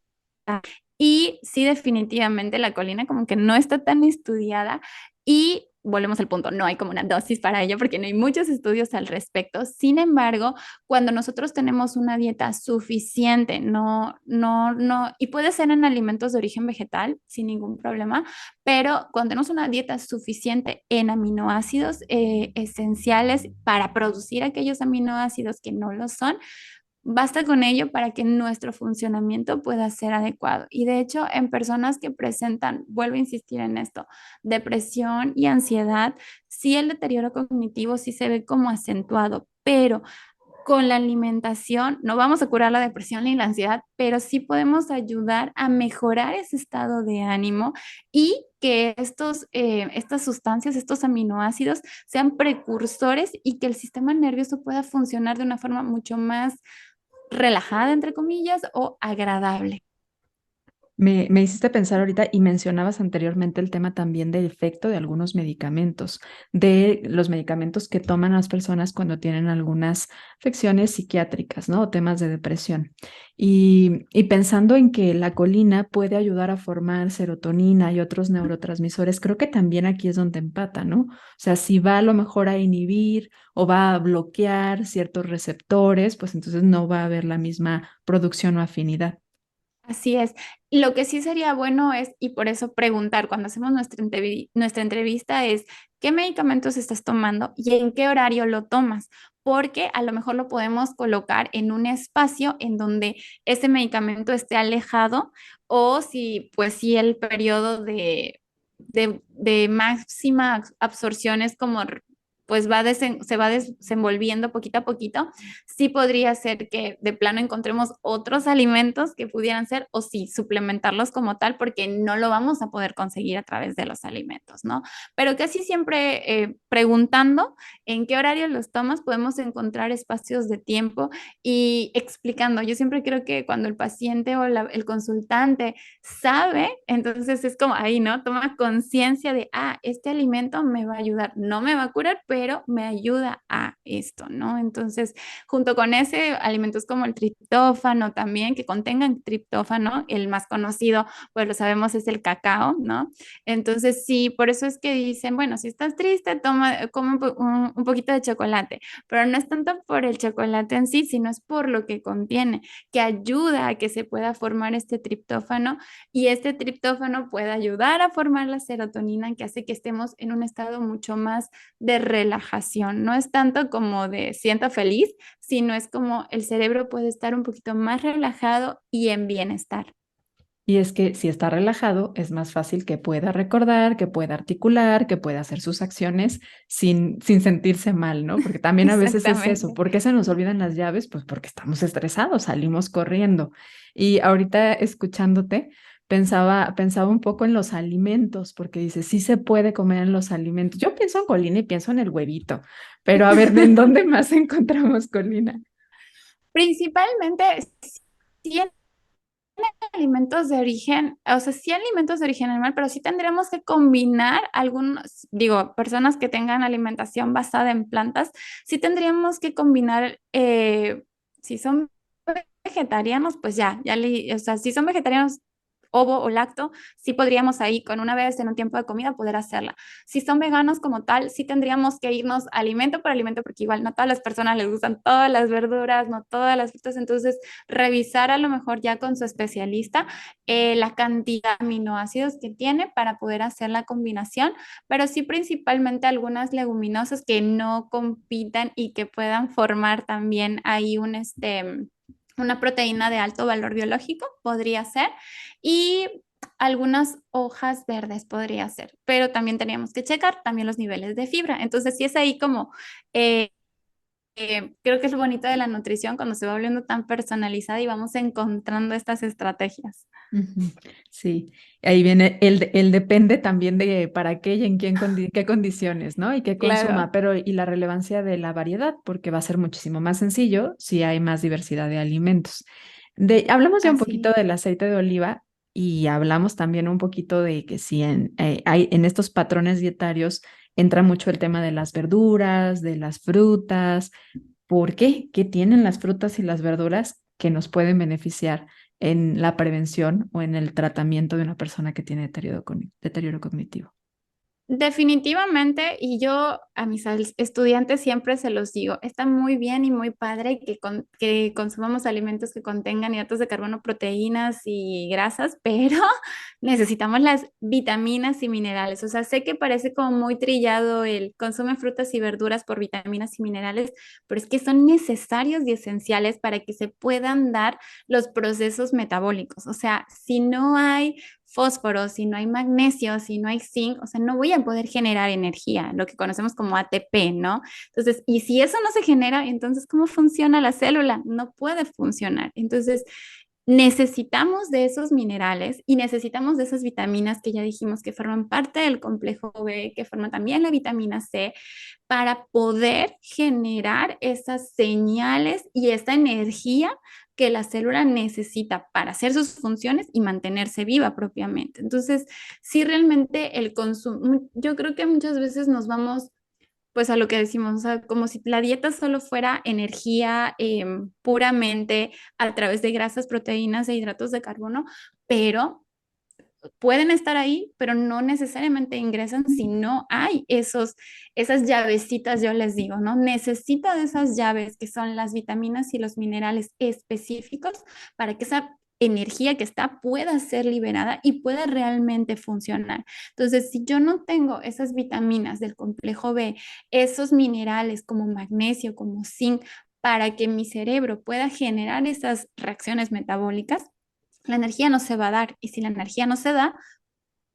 y sí, definitivamente la colina como que no está tan estudiada y volvemos al punto, no hay como una dosis para ello porque no hay muchos estudios al respecto. Sin embargo, cuando nosotros tenemos una dieta suficiente, y puede ser en alimentos de origen vegetal sin ningún problema, pero cuando tenemos una dieta suficiente en aminoácidos esenciales para producir aquellos aminoácidos que no lo son, basta con ello para que nuestro funcionamiento pueda ser adecuado. Y de hecho, en personas que presentan, vuelvo a insistir en esto, depresión y ansiedad, sí el deterioro cognitivo sí se ve como acentuado, pero con la alimentación no vamos a curar la depresión ni la ansiedad, pero sí podemos ayudar a mejorar ese estado de ánimo y que estas sustancias, estos aminoácidos, sean precursores y que el sistema nervioso pueda funcionar de una forma mucho más relajada, entre comillas, o agradable. Me hiciste pensar ahorita y mencionabas anteriormente el tema también del efecto de algunos medicamentos, de los medicamentos que toman las personas cuando tienen algunas afecciones psiquiátricas, ¿no? O temas de depresión. Y pensando en que la colina puede ayudar a formar serotonina y otros neurotransmisores, creo que también aquí es donde empata, ¿no? O sea, si va a lo mejor a inhibir o va a bloquear ciertos receptores, pues entonces no va a haber la misma producción o afinidad. Así es. Lo que sí sería bueno es, y por eso preguntar cuando hacemos nuestra entrevista es, ¿qué medicamentos estás tomando y en qué horario lo tomas? Porque a lo mejor lo podemos colocar en un espacio en donde ese medicamento esté alejado o si, pues si el periodo de máxima absorción es como pues se va desenvolviendo poquito a poquito, sí podría ser que de plano encontremos otros alimentos que pudieran ser, o sí, suplementarlos como tal, porque no lo vamos a poder conseguir a través de los alimentos, ¿no? Pero casi siempre preguntando en qué horario los tomas, podemos encontrar espacios de tiempo y explicando. Yo siempre creo que cuando el paciente o el consultante sabe, entonces es como ahí, ¿no? Toma conciencia de, ah, este alimento me va a ayudar, no me va a curar, pero me ayuda a esto, ¿no? Entonces, junto con ese, alimentos como el triptófano también, que contengan triptófano, el más conocido, pues lo sabemos, es el cacao, ¿no? Entonces, sí, por eso es que dicen, bueno, si estás triste, toma, come un poquito de chocolate, pero no es tanto por el chocolate en sí, sino es por lo que contiene, que ayuda a que se pueda formar este triptófano y este triptófano puede ayudar a formar la serotonina que hace que estemos en un estado mucho más de relajación. No es tanto como de siento feliz, sino es como el cerebro puede estar un poquito más relajado y en bienestar. Y es que si está relajado, es más fácil que pueda recordar, que pueda articular, que pueda hacer sus acciones sin sentirse mal, ¿no? Porque también a veces es eso. Exactamente. ¿Por qué se nos olvidan las llaves? Pues porque estamos estresados, salimos corriendo. Y ahorita escuchándote, pensaba un poco en los alimentos, porque dice, sí se puede comer en los alimentos. Yo pienso en colina y pienso en el huevito, pero a ver, ¿en dónde más encontramos colina? Principalmente, sí en alimentos de origen, o sea, sí alimentos de origen animal, pero sí tendríamos que combinar algunos, digo, personas que tengan alimentación basada en plantas, sí tendríamos que combinar, si son vegetarianos, pues o sea, si son vegetarianos ovo o lacto, sí podríamos ahí con una vez en un tiempo de comida poder hacerla. Si son veganos como tal, sí tendríamos que irnos alimento por alimento, porque igual no a todas las personas les gustan todas las verduras, no todas las frutas, entonces revisar a lo mejor ya con su especialista la cantidad de aminoácidos que tiene para poder hacer la combinación, pero sí principalmente algunas leguminosas que no compitan y que puedan formar también ahí una proteína de alto valor biológico, podría ser, y algunas hojas verdes podría ser, pero también teníamos que checar también los niveles de fibra. Entonces, sí es ahí como, eh, creo que es lo bonito de la nutrición cuando se va volviendo tan personalizada y vamos encontrando estas estrategias. Ujú. Sí, ahí viene el depende también de para qué y en qué condiciones, ¿no? Y qué consuma, Claro, pero y la relevancia de la variedad, porque va a ser muchísimo más sencillo si hay más diversidad de alimentos. Hablamos ya un poquito así. del aceite de oliva y hablamos también un poquito de que si hay en estos patrones dietarios entra mucho el tema de las verduras, de las frutas. ¿Por qué? ¿Qué tienen las frutas y las verduras que nos pueden beneficiar en la prevención o en el tratamiento de una persona que tiene deterioro cognitivo? Definitivamente, y yo a mis estudiantes siempre se los digo, está muy bien y muy padre que consumamos alimentos que contengan hidratos de carbono, proteínas y grasas, pero necesitamos las vitaminas y minerales. O sea, sé que parece como muy trillado el consume frutas y verduras por vitaminas y minerales, pero es que son necesarios y esenciales para que se puedan dar los procesos metabólicos. O sea, si no hay fósforo, si no hay magnesio, si no hay zinc, o sea, no voy a poder generar energía, lo que conocemos como ATP, ¿no? Entonces, y si eso no se genera, entonces, ¿cómo funciona la célula? No puede funcionar. Entonces, necesitamos de esos minerales y necesitamos de esas vitaminas que ya dijimos que forman parte del complejo B, que forman también la vitamina C, para poder generar esas señales y esta energía que la célula necesita para hacer sus funciones y mantenerse viva propiamente. Entonces, sí, realmente el consumo, yo creo que muchas veces nos vamos pues a lo que decimos, o sea, como si la dieta solo fuera energía puramente a través de grasas, proteínas e hidratos de carbono, pero pueden estar ahí, pero no necesariamente ingresan si no hay esas llavecitas, yo les digo, ¿no? Necesita de esas llaves que son las vitaminas y los minerales específicos para que esa energía que está pueda ser liberada y pueda realmente funcionar. Entonces, si yo no tengo esas vitaminas del complejo B, esos minerales como magnesio, como zinc, para que mi cerebro pueda generar esas reacciones metabólicas, la energía no se va a dar. Y si la energía no se da,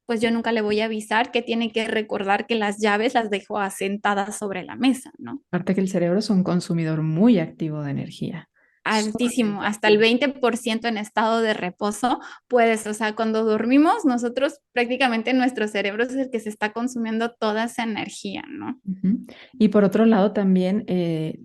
pues yo nunca le voy a avisar que tiene que recordar que las llaves las dejo asentadas sobre la mesa, ¿no? Aparte que el cerebro es un consumidor muy activo de energía, Altísimo, sumamente hasta el activo. 20% en estado de reposo, puedes, o sea, cuando dormimos, nosotros prácticamente nuestro cerebro es el que se está consumiendo toda esa energía, ¿no? Ujú. Y por otro lado, también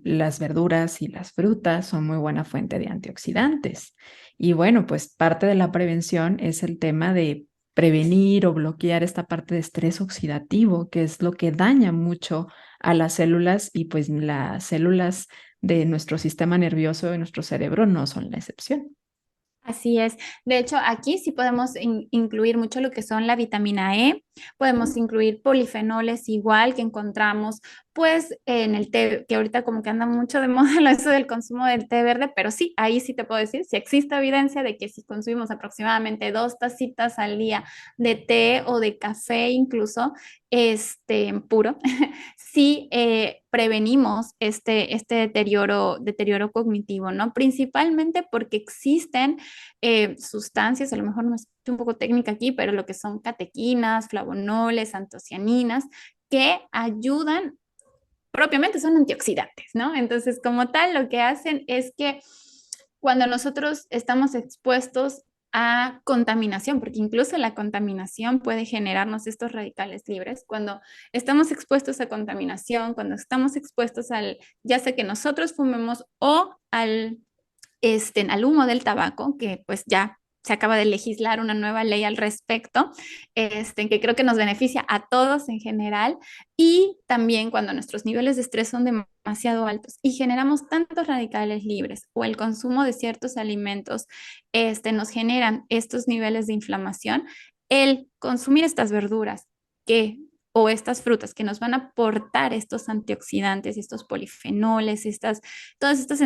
las verduras y las frutas son muy buena fuente de antioxidantes. Y bueno, pues parte de la prevención es el tema de prevenir o bloquear esta parte de estrés oxidativo, que es lo que daña mucho a las células y pues las células de nuestro sistema nervioso y nuestro cerebro no son la excepción. Así es. De hecho, aquí sí podemos incluir mucho lo que son la vitamina E, podemos incluir polifenoles igual que encontramos pues en el té, que ahorita como que anda mucho de moda eso del consumo del té verde, pero sí, ahí sí te puedo decir, si existe evidencia de que si consumimos aproximadamente 2 tacitas al día de té o de café incluso, puro, sí prevenimos este deterioro cognitivo, ¿no? Principalmente porque existen sustancias, a lo mejor no es un poco técnica aquí, pero lo que son catequinas, flavonoles, antocianinas, que ayudan, propiamente son antioxidantes, ¿no? Entonces, como tal, lo que hacen es que cuando nosotros estamos expuestos a contaminación, porque incluso la contaminación puede generarnos estos radicales libres. Cuando estamos expuestos a contaminación, cuando estamos expuestos al, ya sea que nosotros fumemos o al humo del tabaco, que pues ya se acaba de legislar una nueva ley al respecto, que creo que nos beneficia a todos en general, y también cuando nuestros niveles de estrés son demasiado altos y generamos tantos radicales libres o el consumo de ciertos alimentos nos generan estos niveles de inflamación, el consumir estas verduras que o estas frutas que nos van a aportar estos antioxidantes, estos polifenoles, todas estas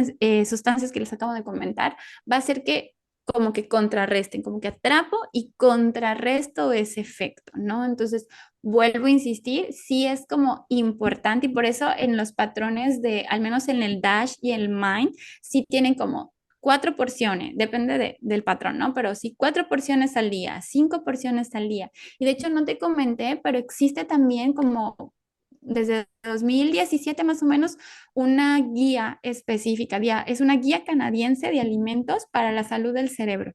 sustancias que les acabo de comentar, va a hacer que como que contrarresten, como que atrapo y contrarresto ese efecto, ¿no? Entonces, vuelvo a insistir, sí es como importante y por eso en los patrones de, al menos en el DASH y el MIND, sí tienen como 4 porciones, depende del patrón, ¿no? Pero sí 4 porciones al día, 5 porciones al día. Y de hecho no te comenté, pero existe también como desde 2017 más o menos una guía específica, es una guía canadiense de alimentos para la salud del cerebro.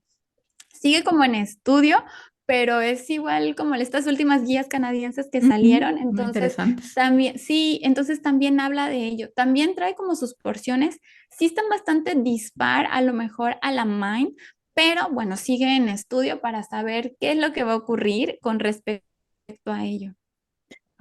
Sigue como en estudio, pero es igual como estas últimas guías canadienses que Ujú, salieron, muy entonces interesantes. también, sí, entonces también habla de ello. También trae como sus porciones, sí están bastante dispar a lo mejor a la Mind, pero bueno, sigue en estudio para saber qué es lo que va a ocurrir con respecto a ello.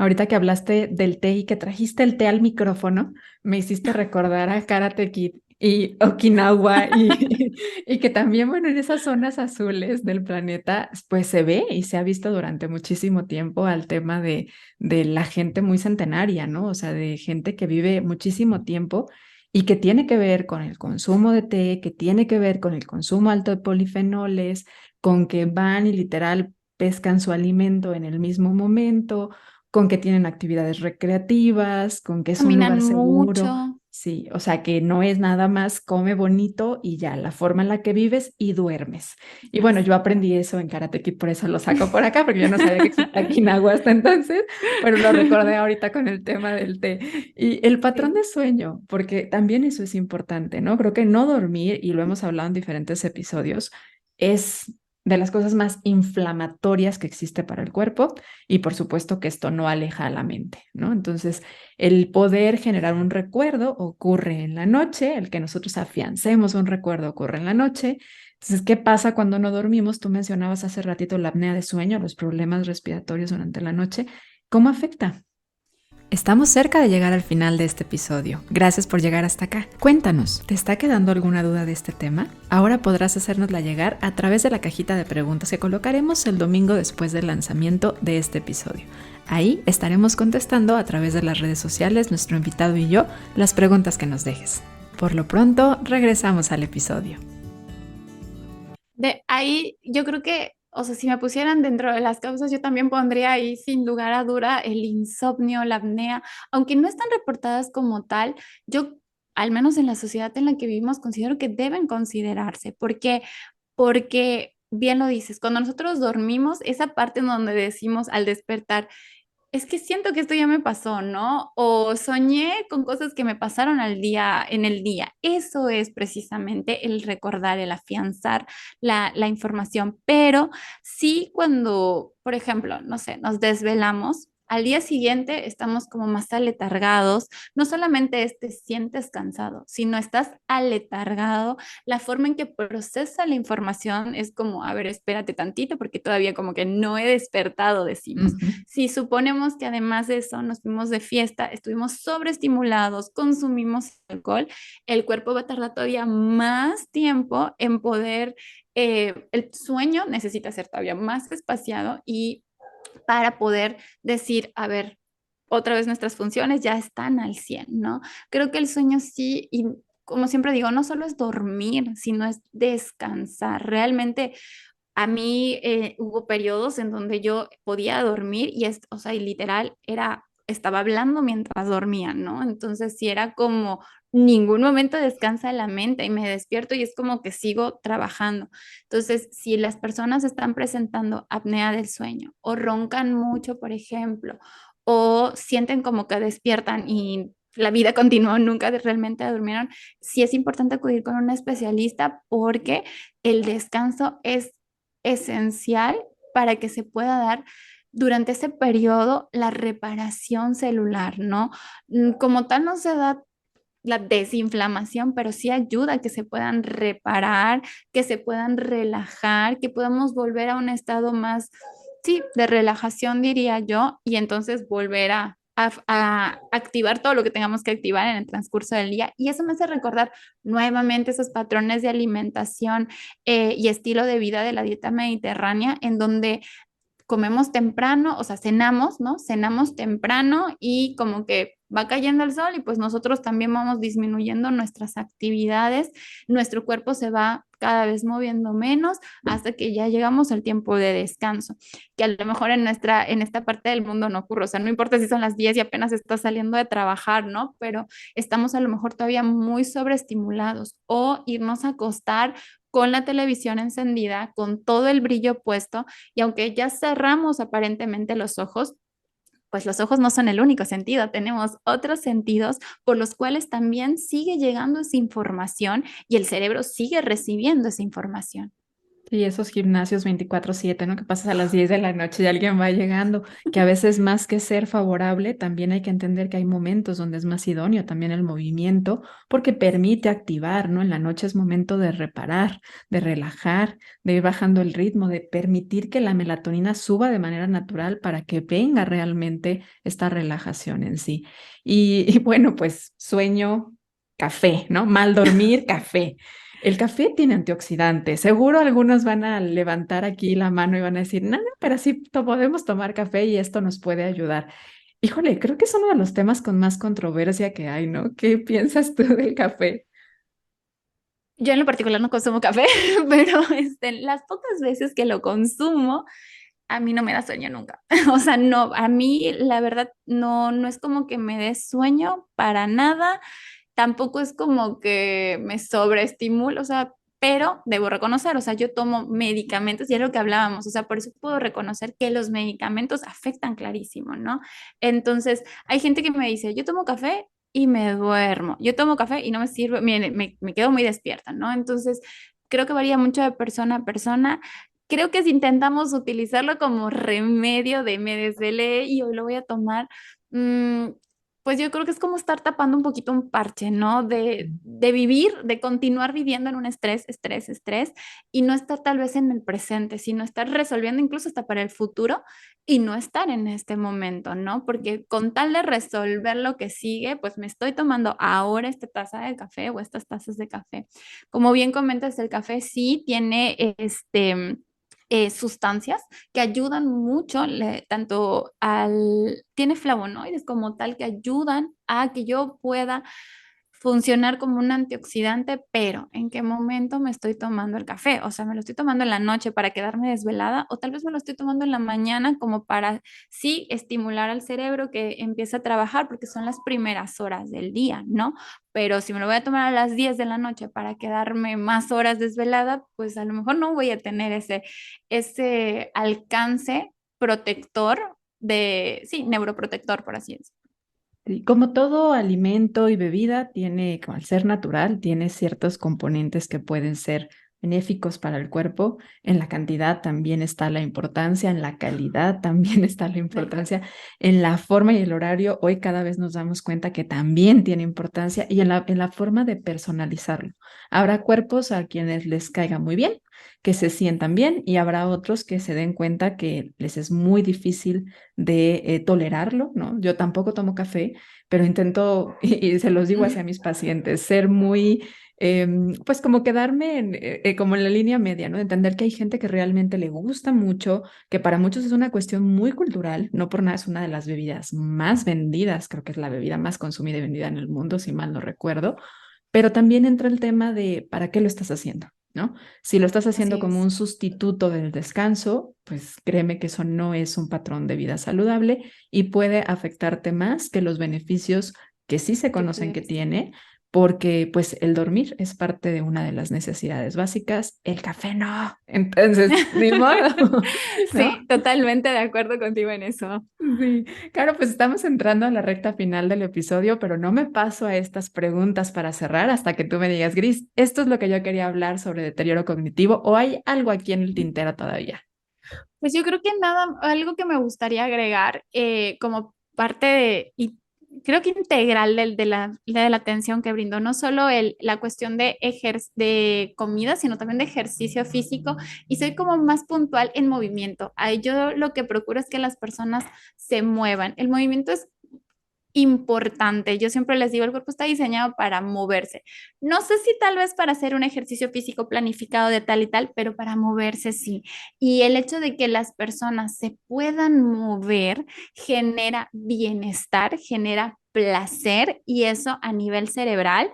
Ahorita que hablaste del té y que trajiste el té al micrófono, me hiciste recordar a Karate Kid y Okinawa y que también, bueno, en esas zonas azules del planeta, pues se ve y se ha visto durante muchísimo tiempo al tema de la gente muy centenaria, ¿no? O sea, de gente que vive muchísimo tiempo y que tiene que ver con el consumo de té, que tiene que ver con el consumo alto de polifenoles, con que van y literal pescan su alimento en el mismo momento con que tienen actividades recreativas, con que es un Caminan lugar mucho. seguro. Sí, o sea que no es nada más come bonito y ya, la forma en la que vives y duermes. Y bueno, yo Así. aprendí eso en Karate Kid, por eso lo saco por acá, porque yo no sabía que existía quinagua hasta entonces, pero lo recordé ahorita con el tema del té. Y el patrón Sí. de sueño, porque también eso es importante, ¿no? Creo que no dormir, y lo hemos hablado en diferentes episodios, es de las cosas más inflamatorias que existe para el cuerpo y por supuesto que esto no aleja a la mente, ¿no? Entonces, el poder generar un recuerdo ocurre en la noche, el que nosotros afiancemos un recuerdo ocurre en la noche. Entonces, ¿qué pasa cuando no dormimos? Tú mencionabas hace ratito la apnea de sueño, los problemas respiratorios durante la noche. ¿Cómo afecta? Estamos cerca de llegar al final de este episodio. Gracias por llegar hasta acá. Cuéntanos, ¿te está quedando alguna duda de este tema? Ahora podrás hacérnosla llegar a través de la cajita de preguntas que colocaremos el domingo después del lanzamiento de este episodio. Ahí estaremos contestando a través de las redes sociales, nuestro invitado y yo, las preguntas que nos dejes. Por lo pronto, regresamos al episodio. De ahí yo creo que, o sea, si me pusieran dentro de las causas, yo también pondría ahí sin lugar a duda el insomnio, la apnea, aunque no están reportadas como tal, yo, al menos en la sociedad en la que vivimos, considero que deben considerarse. ¿Por qué? Porque, bien lo dices, cuando nosotros dormimos, esa parte en donde decimos al despertar, es que siento que esto ya me pasó, ¿no? O soñé con cosas que me pasaron al día, en el día. Eso es precisamente el recordar, el afianzar la información. Pero sí cuando, por ejemplo, no sé, nos desvelamos, al día siguiente estamos como más aletargados. No solamente te sientes cansado, sino estás aletargado. La forma en que procesa la información es como, a ver, espérate tantito porque todavía como que no he despertado, decimos. Ujú. Si suponemos que además de eso nos fuimos de fiesta, estuvimos sobreestimulados, consumimos alcohol, el cuerpo va a tardar todavía más tiempo en poder, el sueño necesita ser todavía más espaciado y para poder decir, a ver, otra vez nuestras funciones ya están al 100, ¿no? Creo que el sueño sí, y como siempre digo, no solo es dormir, sino es descansar. Realmente a mí hubo periodos en donde yo podía dormir y, o sea, y literal estaba hablando mientras dormía, ¿no? Entonces, sí era como ningún momento descansa la mente y me despierto y es como que sigo trabajando. Entonces, si las personas están presentando apnea del sueño o roncan mucho, por ejemplo, o sienten como que despiertan y la vida continuó, nunca realmente durmieron, sí es importante acudir con un especialista porque el descanso es esencial para que se pueda dar durante ese periodo la reparación celular, ¿no? Como tal no se da la desinflamación, pero sí ayuda a que se puedan reparar, que se puedan relajar, que podamos volver a un estado más, sí, de relajación, diría yo, y entonces volver a activar todo lo que tengamos que activar en el transcurso del día. Y eso me hace recordar nuevamente esos patrones de alimentación y estilo de vida de la dieta mediterránea, en donde comemos temprano, o sea, cenamos, ¿no? Cenamos temprano y como que va cayendo el sol y pues nosotros también vamos disminuyendo nuestras actividades, nuestro cuerpo se va cada vez moviendo menos hasta que ya llegamos al tiempo de descanso, que a lo mejor en esta parte del mundo no ocurre, o sea, no importa si son las 10 y apenas estás saliendo de trabajar, ¿no? Pero estamos a lo mejor todavía muy sobreestimulados o irnos a acostar con la televisión encendida, con todo el brillo puesto y aunque ya cerramos aparentemente los ojos, pues los ojos no son el único sentido, tenemos otros sentidos por los cuales también sigue llegando esa información y el cerebro sigue recibiendo esa información. Y esos gimnasios 24/7, ¿no? Que pasas a las 10 de la noche y alguien va llegando, que a veces más que ser favorable, también hay que entender que hay momentos donde es más idóneo también el movimiento, porque permite activar, ¿no? En la noche es momento de reparar, de relajar, de ir bajando el ritmo, de permitir que la melatonina suba de manera natural para que venga realmente esta relajación en sí. Y bueno, pues sueño, café, ¿no? Mal dormir, café. El café tiene antioxidantes. Seguro algunos van a levantar aquí la mano y van a decir, no, no, pero sí podemos tomar café y esto nos puede ayudar. Híjole, creo que es uno de los temas con más controversia que hay, ¿no? ¿Qué piensas tú del café? Yo en lo particular no consumo café, pero las pocas veces que lo consumo, a mí no me da sueño nunca. O sea, no, a mí la verdad no, no es como que me dé sueño para nada. tampoco es como que me sobreestimulo, o sea, pero debo reconocer, o sea, yo tomo medicamentos y es lo que hablábamos, o sea, por eso puedo reconocer que los medicamentos afectan clarísimo, ¿no? Entonces, hay gente que me dice, yo tomo café y me duermo, yo tomo café y no me sirve, me quedo muy despierta, ¿no? Entonces, creo que varía mucho de persona a persona. Creo que si intentamos utilizarlo como remedio de me desvelé y hoy lo voy a tomar, mm, pues yo creo que es como estar tapando un poquito un parche, ¿no? De vivir, de continuar viviendo en un estrés, y no estar tal vez en el presente, sino estar resolviendo incluso hasta para el futuro y no estar en este momento, ¿no? Porque con tal de resolver lo que sigue, pues me estoy tomando ahora esta taza de café o estas tazas de café. Como bien comentas, el café sí tiene sustancias que ayudan mucho, tanto tiene flavonoides como tal que ayudan a que yo pueda funcionar como un antioxidante, pero ¿en qué momento me estoy tomando el café? O sea, me lo estoy tomando en la noche para quedarme desvelada o tal vez me lo estoy tomando en la mañana como para sí estimular al cerebro que empiece a trabajar porque son las primeras horas del día, ¿no? Pero si me lo voy a tomar a las 10 de la noche para quedarme más horas desvelada, pues a lo mejor no voy a tener ese alcance protector sí, neuroprotector, por así decirlo. Sí, como todo alimento y bebida tiene, como al ser natural, tiene ciertos componentes que pueden ser benéficos para el cuerpo. En la cantidad también está la importancia, en la calidad también está la importancia, en la forma y el horario. Hoy cada vez nos damos cuenta que también tiene importancia y en la forma de personalizarlo. Habrá cuerpos a quienes les caiga muy bien, que se sientan bien y habrá otros que se den cuenta que les es muy difícil de tolerarlo, ¿no? Yo tampoco tomo café, pero intento, y se los digo hacia mis pacientes, ser muy, pues como quedarme como en la línea media, ¿no? Entender que hay gente que realmente le gusta mucho, que para muchos es una cuestión muy cultural, no por nada es una de las bebidas más vendidas, creo que es la bebida más consumida y vendida en el mundo, si mal no recuerdo, pero también entra el tema de ¿para qué lo estás haciendo? ¿No? Si lo estás haciendo Así como es. un sustituto del descanso, pues créeme que eso no es un patrón de vida saludable y puede afectarte más que los beneficios que sí se Que conocen que pudieras tener. tiene, porque pues el dormir es parte de una de las necesidades básicas, el café no, entonces, ni modo, ¿no? Sí, totalmente de acuerdo contigo en eso. Sí, claro, pues estamos entrando a la recta final del episodio, pero no me paso a estas preguntas para cerrar hasta que tú me digas, Gris, esto es lo que yo quería hablar sobre deterioro cognitivo o hay algo aquí en el tintero todavía. Pues yo creo que nada, algo que me gustaría agregar como parte y creo que integral de la atención que brindó, no solo la cuestión de comida, sino también de ejercicio físico, y soy como más puntual en movimiento. Ahí yo lo que procuro es que las personas se muevan. El movimiento es importante. Yo siempre les digo, el cuerpo está diseñado para moverse. No sé si tal vez para hacer un ejercicio físico planificado de tal y tal, pero para moverse sí. Y el hecho de que las personas se puedan mover genera bienestar, genera placer y eso a nivel cerebral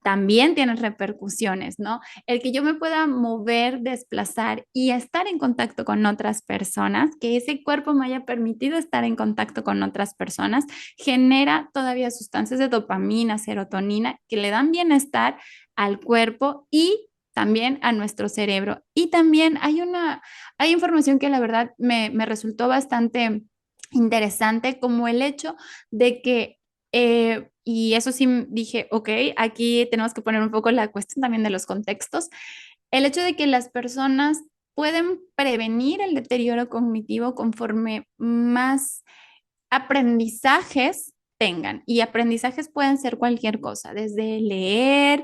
también tiene repercusiones, ¿no? El que yo me pueda mover, desplazar y estar en contacto con otras personas, que ese cuerpo me haya permitido estar en contacto con otras personas, genera todavía sustancias de dopamina, serotonina, que le dan bienestar al cuerpo y también a nuestro cerebro. Y también hay información que la verdad me resultó bastante interesante, como el hecho de que y eso sí dije, ok, aquí tenemos que poner un poco la cuestión también de los contextos. El hecho de que las personas pueden prevenir el deterioro cognitivo conforme más aprendizajes tengan. Y aprendizajes pueden ser cualquier cosa, desde leer,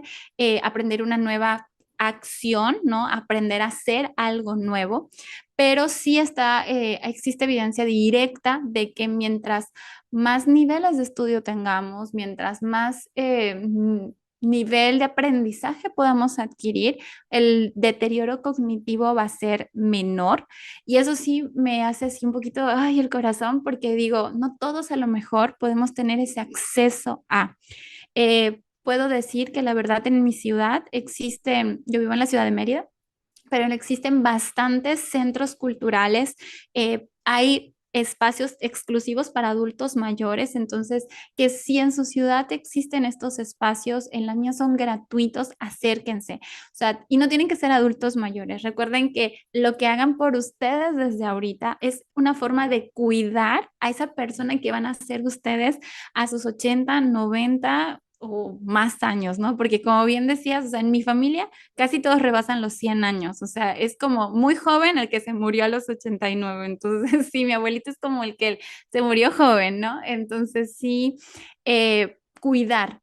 aprender una nueva acción, ¿no? Aprender a hacer algo nuevo, pero sí existe evidencia directa de que mientras más niveles de estudio tengamos, mientras más nivel de aprendizaje podamos adquirir, el deterioro cognitivo va a ser menor. Y eso sí me hace así un poquito, ay, el corazón, porque digo, no todos a lo mejor podemos tener ese acceso a. Puedo decir que la verdad en mi ciudad existen, yo vivo en la ciudad de Mérida, pero existen bastantes centros culturales. Hay espacios exclusivos para adultos mayores, entonces que si en su ciudad existen estos espacios, en la mía son gratuitos, acérquense. O sea, y no tienen que ser adultos mayores. Recuerden que lo que hagan por ustedes desde ahorita es una forma de cuidar a esa persona que van a ser ustedes a sus 80, 90 o más años, ¿no? Porque como bien decías, o sea, en mi familia casi todos rebasan los 100 años, o sea, es como muy joven el que se murió a los 89, entonces sí, mi abuelito es como el que se murió joven, ¿no? Entonces sí, cuidar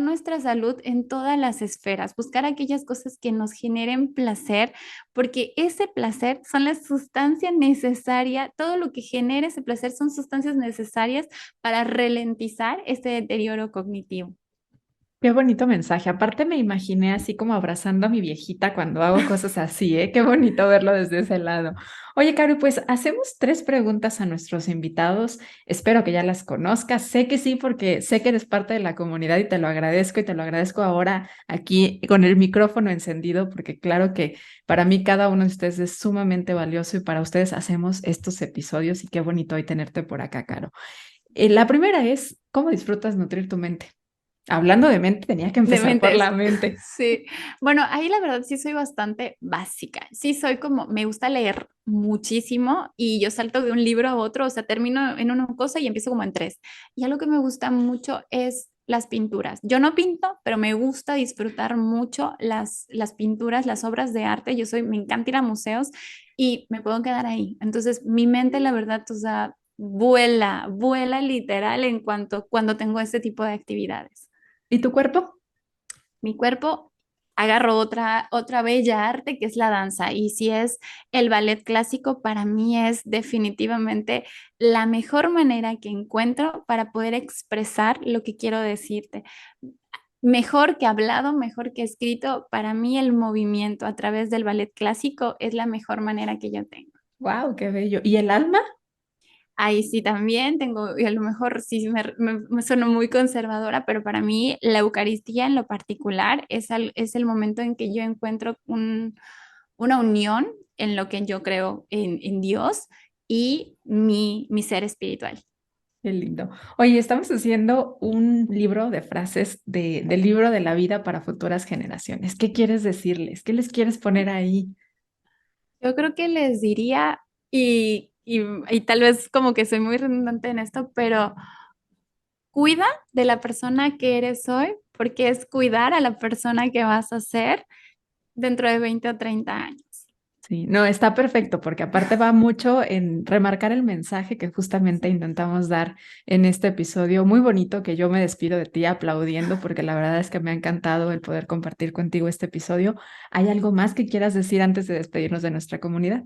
nuestra salud en todas las esferas, buscar aquellas cosas que nos generen placer, porque ese placer son la sustancia necesaria, todo lo que genera ese placer son sustancias necesarias para ralentizar este deterioro cognitivo. Qué bonito mensaje. Aparte me imaginé así como abrazando a mi viejita cuando hago cosas así, ¿eh? Qué bonito verlo desde ese lado. Oye, Caro, pues hacemos 3 preguntas a nuestros invitados. Espero que ya las conozcas. Sé que sí, porque sé que eres parte de la comunidad y te lo agradezco ahora aquí con el micrófono encendido, porque claro que para mí cada uno de ustedes es sumamente valioso y para ustedes hacemos estos episodios y qué bonito hoy tenerte por acá, Caro. La primera es, ¿cómo disfrutas nutrir tu mente? Hablando de mente, tenía que De empezar por mentes. la mente. Sí. Bueno, ahí la verdad sí soy bastante básica. Sí soy como, me gusta leer muchísimo y yo salto de un libro a otro, o sea, termino en una cosa y empiezo como en tres. Y algo que me gusta mucho es las pinturas. Yo no pinto, pero me gusta disfrutar mucho las pinturas, las obras de arte. Me encanta ir a museos y me puedo quedar ahí. Entonces, mi mente, la verdad, o sea, vuela literal en cuanto cuando tengo este tipo de actividades. ¿Y tu cuerpo? Mi cuerpo agarro otra bella arte que es la danza. Y si es el ballet clásico, para mí es definitivamente la mejor manera que encuentro para poder expresar lo que quiero decirte. Mejor que hablado, mejor que escrito, para mí el movimiento a través del ballet clásico es la mejor manera que yo tengo. ¡Wow, qué bello! ¿Y el alma? Ahí sí también tengo, y a lo mejor sí me sueno muy conservadora, pero para mí la Eucaristía en lo particular es el momento en que yo encuentro una unión en lo que yo creo en Dios y mi ser espiritual. Qué lindo. Oye, estamos haciendo un libro de frases del libro de la vida para futuras generaciones. ¿Qué quieres decirles? ¿Qué les quieres poner ahí? Yo creo que les diría, y tal vez como que soy muy redundante en esto, pero cuida de la persona que eres hoy, porque es cuidar a la persona que vas a ser dentro de 20 o 30 años. Sí, no, está perfecto porque aparte va mucho en remarcar el mensaje que justamente intentamos dar en este episodio. Muy bonito que yo me despido de ti aplaudiendo porque la verdad es que me ha encantado el poder compartir contigo este episodio. ¿Hay algo más que quieras decir antes de despedirnos de nuestra comunidad?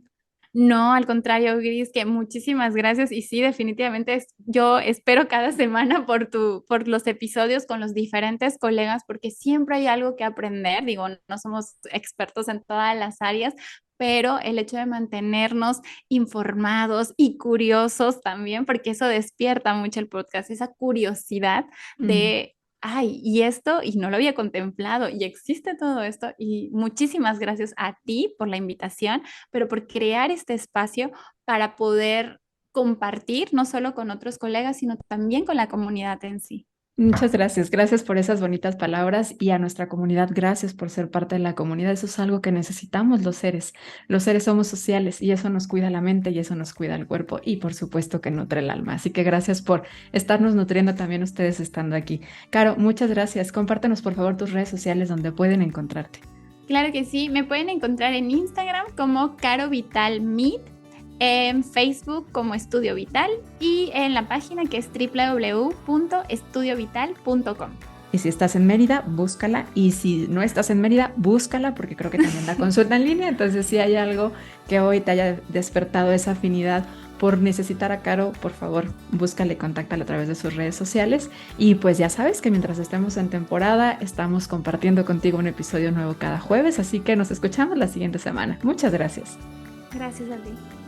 No, al contrario, Gris, que muchísimas gracias. Y sí, definitivamente yo espero cada semana por los episodios con los diferentes colegas, porque siempre hay algo que aprender. Digo, no somos expertos en todas las áreas, pero el hecho de mantenernos informados y curiosos también, porque eso despierta mucho el podcast, esa curiosidad Mm. de ay, y esto, y no lo había contemplado, y existe todo esto, y muchísimas gracias a ti por la invitación, pero por crear este espacio para poder compartir, no solo con otros colegas, sino también con la comunidad en sí. Muchas gracias, gracias por esas bonitas palabras y a nuestra comunidad, gracias por ser parte de la comunidad. Eso es algo que necesitamos los seres. Los seres somos sociales y eso nos cuida la mente y eso nos cuida el cuerpo y por supuesto que nutre el alma. Así que gracias por estarnos nutriendo también ustedes estando aquí. Caro, muchas gracias. Compártenos por favor tus redes sociales donde pueden encontrarte. Claro que sí, me pueden encontrar en Instagram como Caro Vital Meet, en Facebook como Estudio Vital y en la página que es www.estudiovital.com. Y si estás en Mérida, búscala. Y si no estás en Mérida, búscala porque creo que también da consulta en línea. Entonces, si hay algo que hoy te haya despertado esa afinidad por necesitar a Caro, por favor, búscale, contáctala a través de sus redes sociales. Y pues ya sabes que mientras estemos en temporada, estamos compartiendo contigo un episodio nuevo cada jueves. Así que nos escuchamos la siguiente semana. Muchas gracias. Gracias a ti.